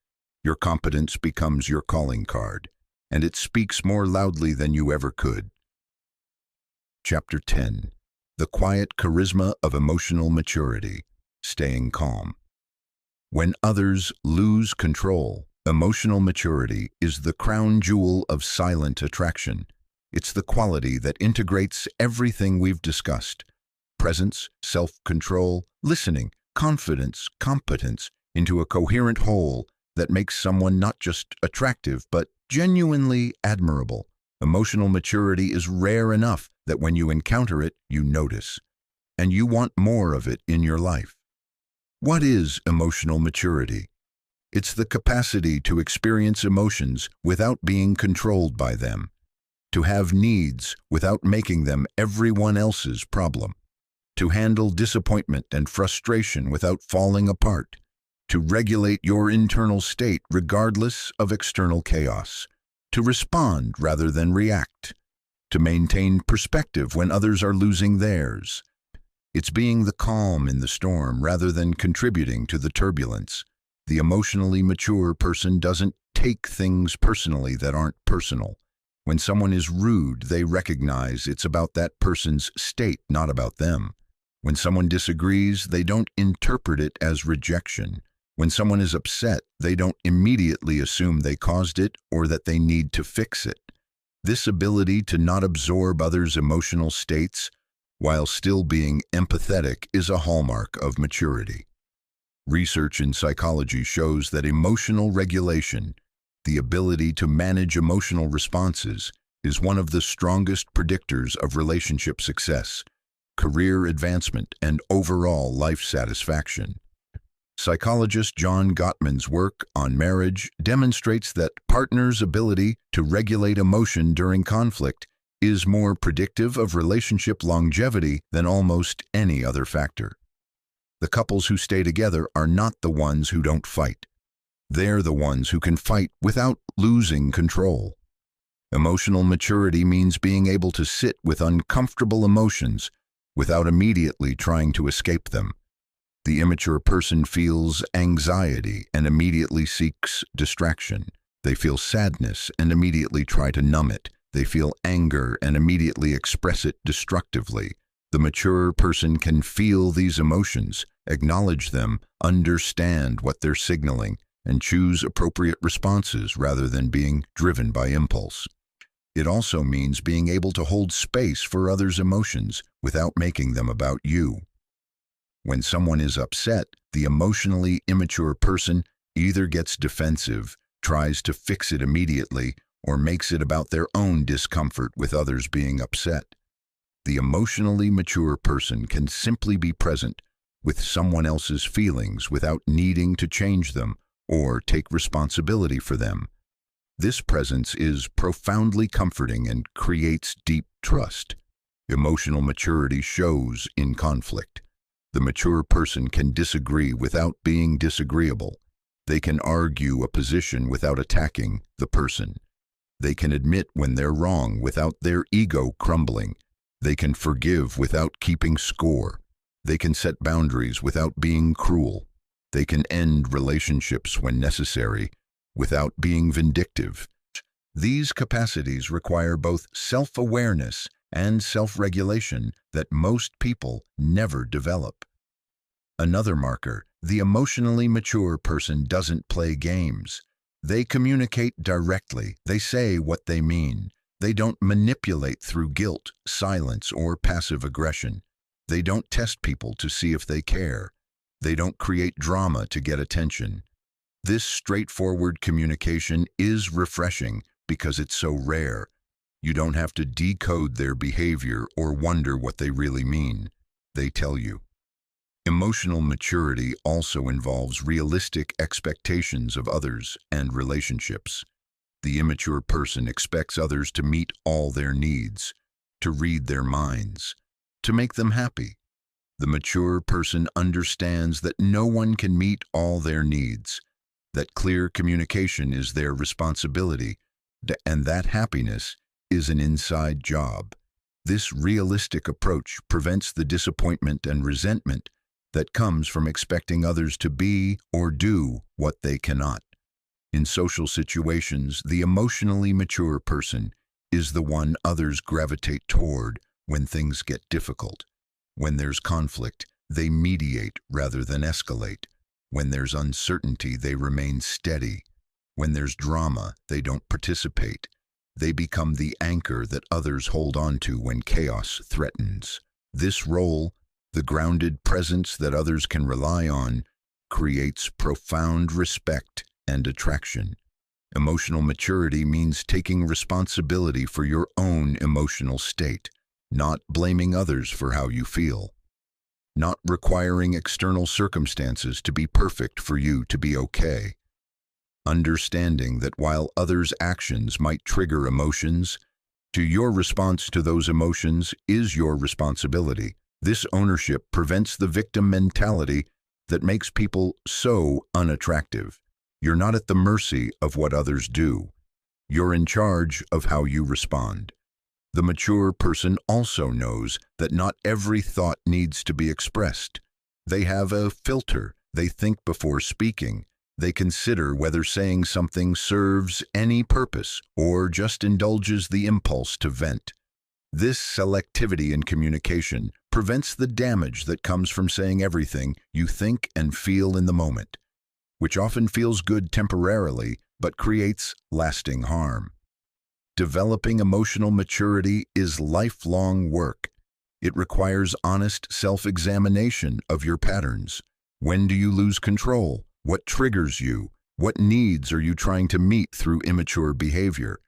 Your competence becomes your calling card, and it speaks more loudly than you ever could. Chapter 10. The Quiet Charisma of Emotional Maturity, Staying Calm. When others lose control, emotional maturity is the crown jewel of silent attraction. It's the quality that integrates everything we've discussed: presence, self-control, listening, confidence, competence, into a coherent whole that makes someone not just attractive, but genuinely admirable. Emotional maturity is rare enough that when you encounter it, you notice, and you want more of it in your life. What is emotional maturity? It's the capacity to experience emotions without being controlled by them, to have needs without making them everyone else's problem, to handle disappointment and frustration without falling apart, to regulate your internal state regardless of external chaos, to respond rather than react, to maintain perspective when others are losing theirs. It's being the calm in the storm rather than contributing to the turbulence. The emotionally mature person doesn't take things personally that aren't personal. When someone is rude, they recognize it's about that person's state, not about them. When someone disagrees, they don't interpret it as rejection. When someone is upset, they don't immediately assume they caused it or that they need to fix it. This ability to not absorb others' emotional states while still being empathetic is a hallmark of maturity. Research in psychology shows that emotional regulation, the ability to manage emotional responses, is one of the strongest predictors of relationship success, career advancement, and overall life satisfaction. Psychologist John Gottman's work on marriage demonstrates that partners' ability to regulate emotion during conflict is more predictive of relationship longevity than almost any other factor. The couples who stay together are not the ones who don't fight. They're the ones who can fight without losing control. Emotional maturity means being able to sit with uncomfortable emotions without immediately trying to escape them. The immature person feels anxiety and immediately seeks distraction. They feel sadness and immediately try to numb it. They feel anger and immediately express it destructively. The mature person can feel these emotions, acknowledge them, understand what they're signaling, and choose appropriate responses rather than being driven by impulse. It also means being able to hold space for others' emotions without making them about you. When someone is upset, the emotionally immature person either gets defensive, tries to fix it immediately, or makes it about their own discomfort with others being upset. The emotionally mature person can simply be present with someone else's feelings without needing to change them or take responsibility for them. This presence is profoundly comforting and creates deep trust. Emotional maturity shows in conflict. The mature person can disagree without being disagreeable. They can argue a position without attacking the person. They can admit when they're wrong without their ego crumbling. They can forgive without keeping score. They can set boundaries without being cruel. They can end relationships when necessary without being vindictive. These capacities require both self-awareness and self-regulation that most people never develop. Another marker, the emotionally mature person doesn't play games. They communicate directly. They say what they mean. They don't manipulate through guilt, silence, or passive aggression. They don't test people to see if they care. They don't create drama to get attention. This straightforward communication is refreshing because it's so rare. You don't have to decode their behavior or wonder what they really mean. They tell you. Emotional maturity also involves realistic expectations of others and relationships. The immature person expects others to meet all their needs, to read their minds, to make them happy. The mature person understands that no one can meet all their needs, that clear communication is their responsibility, and that happiness is an inside job. This realistic approach prevents the disappointment and resentment that comes from expecting others to be or do what they cannot. In social situations, the emotionally mature person is the one others gravitate toward when things get difficult. When there's conflict, they mediate rather than escalate. When there's uncertainty, they remain steady. When there's drama, they don't participate. They become the anchor that others hold on to when chaos threatens. This role, the grounded presence that others can rely on, creates profound respect and attraction. Emotional maturity means taking responsibility for your own emotional state, not blaming others for how you feel, not requiring external circumstances to be perfect for you to be okay. Understanding that while others' actions might trigger emotions, your response to those emotions is your responsibility. This ownership prevents the victim mentality that makes people so unattractive. You're not at the mercy of what others do. You're in charge of how you respond. The mature person also knows that not every thought needs to be expressed. They have a filter. They think before speaking. They consider whether saying something serves any purpose or just indulges the impulse to vent. This selectivity in communication prevents the damage that comes from saying everything you think and feel in the moment, which often feels good temporarily but creates lasting harm. Developing emotional maturity is lifelong work. It requires honest self-examination of your patterns. When do you lose control? What triggers you? What needs are you trying to meet through immature behavior?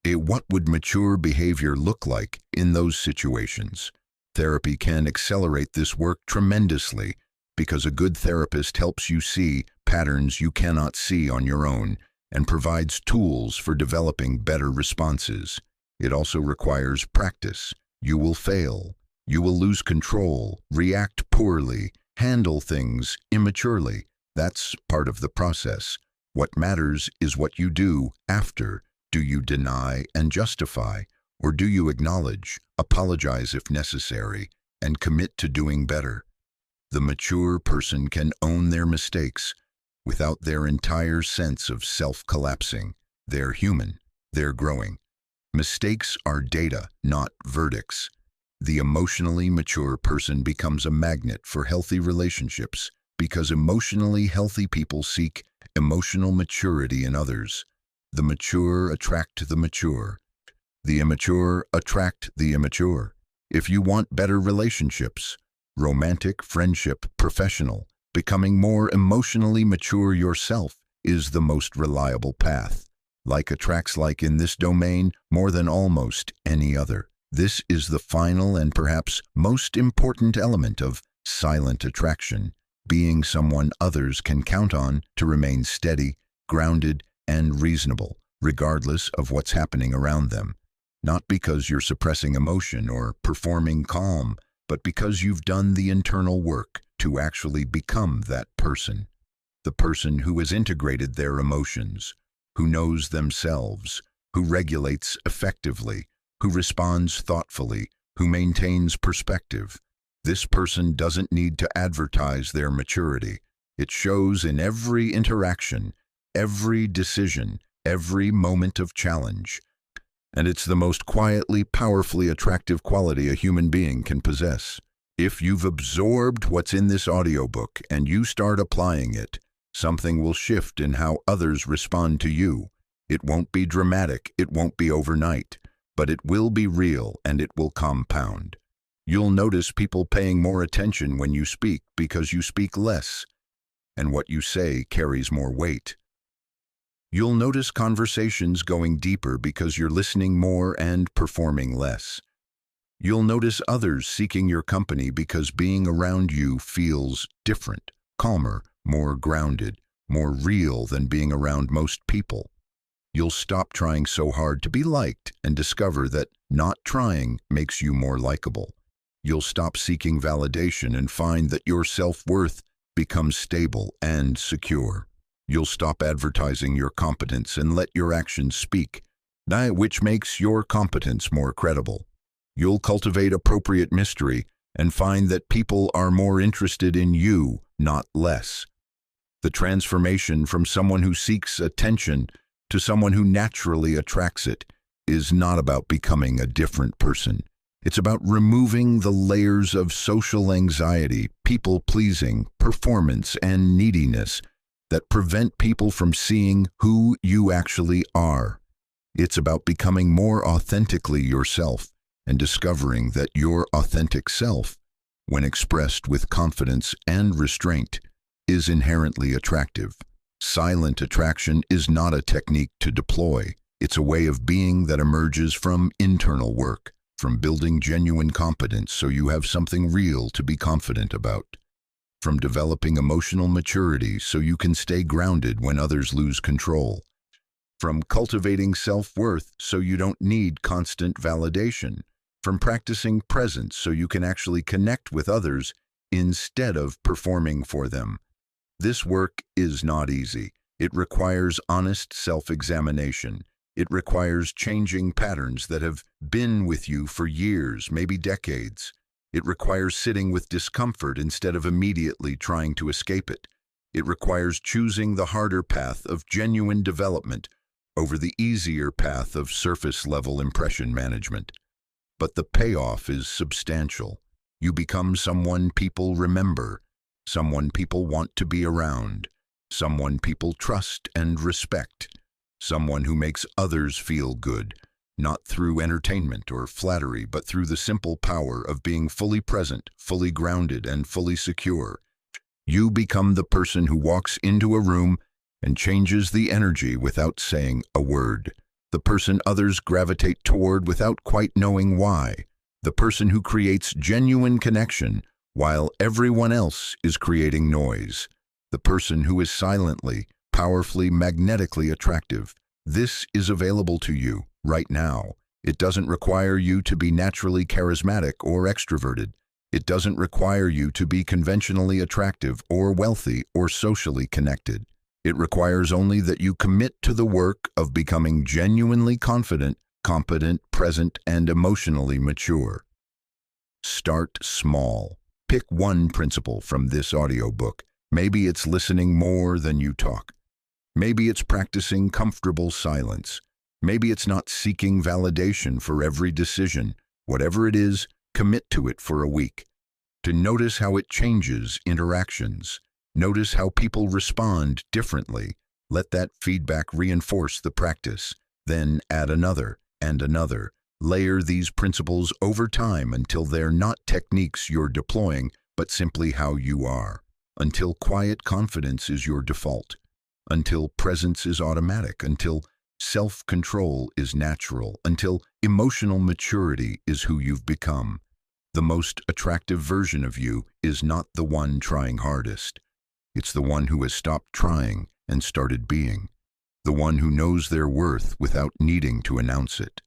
What would mature behavior look like in those situations? Therapy can accelerate this work tremendously because a good therapist helps you see patterns you cannot see on your own and provides tools for developing better responses. It also requires practice. You will fail. You will lose control, react poorly, handle things immaturely. That's part of the process. What matters is what you do after. Do you deny and justify, or do you acknowledge, apologize if necessary, and commit to doing better? The mature person can own their mistakes without their entire sense of self collapsing. They're human. They're growing. Mistakes are data, not verdicts. The emotionally mature person becomes a magnet for healthy relationships because emotionally healthy people seek emotional maturity in others. The mature attract the mature. The immature attract the immature. If you want better relationships, romantic, friendship, professional, becoming more emotionally mature yourself is the most reliable path. Like attracts like in this domain more than almost any other. This is the final and perhaps most important element of silent attraction, being someone others can count on to remain steady, grounded, and reasonable, regardless of what's happening around them. Not because you're suppressing emotion or performing calm, but because you've done the internal work to actually become that person. The person who has integrated their emotions, who knows themselves, who regulates effectively, who responds thoughtfully, who maintains perspective. This person doesn't need to advertise their maturity. It shows in every interaction, every decision, every moment of challenge. And it's the most quietly, powerfully attractive quality a human being can possess. If you've absorbed what's in this audiobook and you start applying it, something will shift in how others respond to you. It won't be dramatic, it won't be overnight, but it will be real and it will compound. You'll notice people paying more attention when you speak because you speak less, and what you say carries more weight. You'll notice conversations going deeper because you're listening more and performing less. You'll notice others seeking your company because being around you feels different, calmer, more grounded, more real than being around most people. You'll stop trying so hard to be liked and discover that not trying makes you more likable. You'll stop seeking validation and find that your self-worth becomes stable and secure. You'll stop advertising your competence and let your actions speak, which makes your competence more credible. You'll cultivate appropriate mystery and find that people are more interested in you, not less. The transformation from someone who seeks attention to someone who naturally attracts it is not about becoming a different person. It's about removing the layers of social anxiety, people-pleasing, performance, and neediness that prevent people from seeing who you actually are. It's about becoming more authentically yourself and discovering that your authentic self, when expressed with confidence and restraint, is inherently attractive. Silent attraction is not a technique to deploy. It's a way of being that emerges from internal work, from building genuine competence so you have something real to be confident about, from developing emotional maturity so you can stay grounded when others lose control, from cultivating self-worth so you don't need constant validation, from practicing presence so you can actually connect with others instead of performing for them. This work is not easy. It requires honest self-examination. It requires changing patterns that have been with you for years, maybe decades. It requires sitting with discomfort instead of immediately trying to escape it. It requires choosing the harder path of genuine development over the easier path of surface-level impression management. But the payoff is substantial. You become someone people remember, someone people want to be around, someone people trust and respect, someone who makes others feel good, not through entertainment or flattery, but through the simple power of being fully present, fully grounded, and fully secure. You become the person who walks into a room and changes the energy without saying a word, the person others gravitate toward without quite knowing why, the person who creates genuine connection while everyone else is creating noise, the person who is silently, powerfully, magnetically attractive. This is available to you right now. It doesn't require you to be naturally charismatic or extroverted. It doesn't require you to be conventionally attractive or wealthy or socially connected. It requires only that you commit to the work of becoming genuinely confident, competent, present, and emotionally mature. Start small. Pick one principle from this audiobook. Maybe it's listening more than you talk. Maybe it's practicing comfortable silence. Maybe it's not seeking validation for every decision. Whatever it is, commit to it for a week. To notice how it changes interactions. Notice how people respond differently. Let that feedback reinforce the practice. Then add another and another. Layer these principles over time until they're not techniques you're deploying, but simply how you are. Until quiet confidence is your default. Until presence is automatic. Until self-control is natural. Until emotional maturity is who you've become. The most attractive version of you is not the one trying hardest. It's the one who has stopped trying and started being. The one who knows their worth without needing to announce it.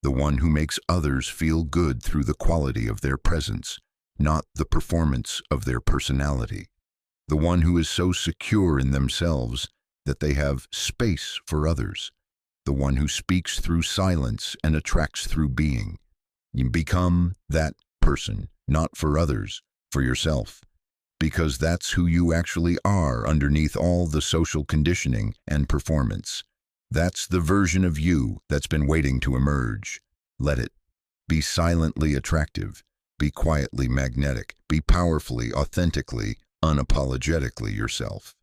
The one who makes others feel good through the quality of their presence, not the performance of their personality. The one who is so secure in themselves that they have space for others. The one who speaks through silence and attracts through being. You become that person, not for others, for yourself. Because that's who you actually are underneath all the social conditioning and performance. That's the version of you that's been waiting to emerge. Let it. Be silently attractive. Be quietly magnetic. Be powerfully, authentically, unapologetically yourself.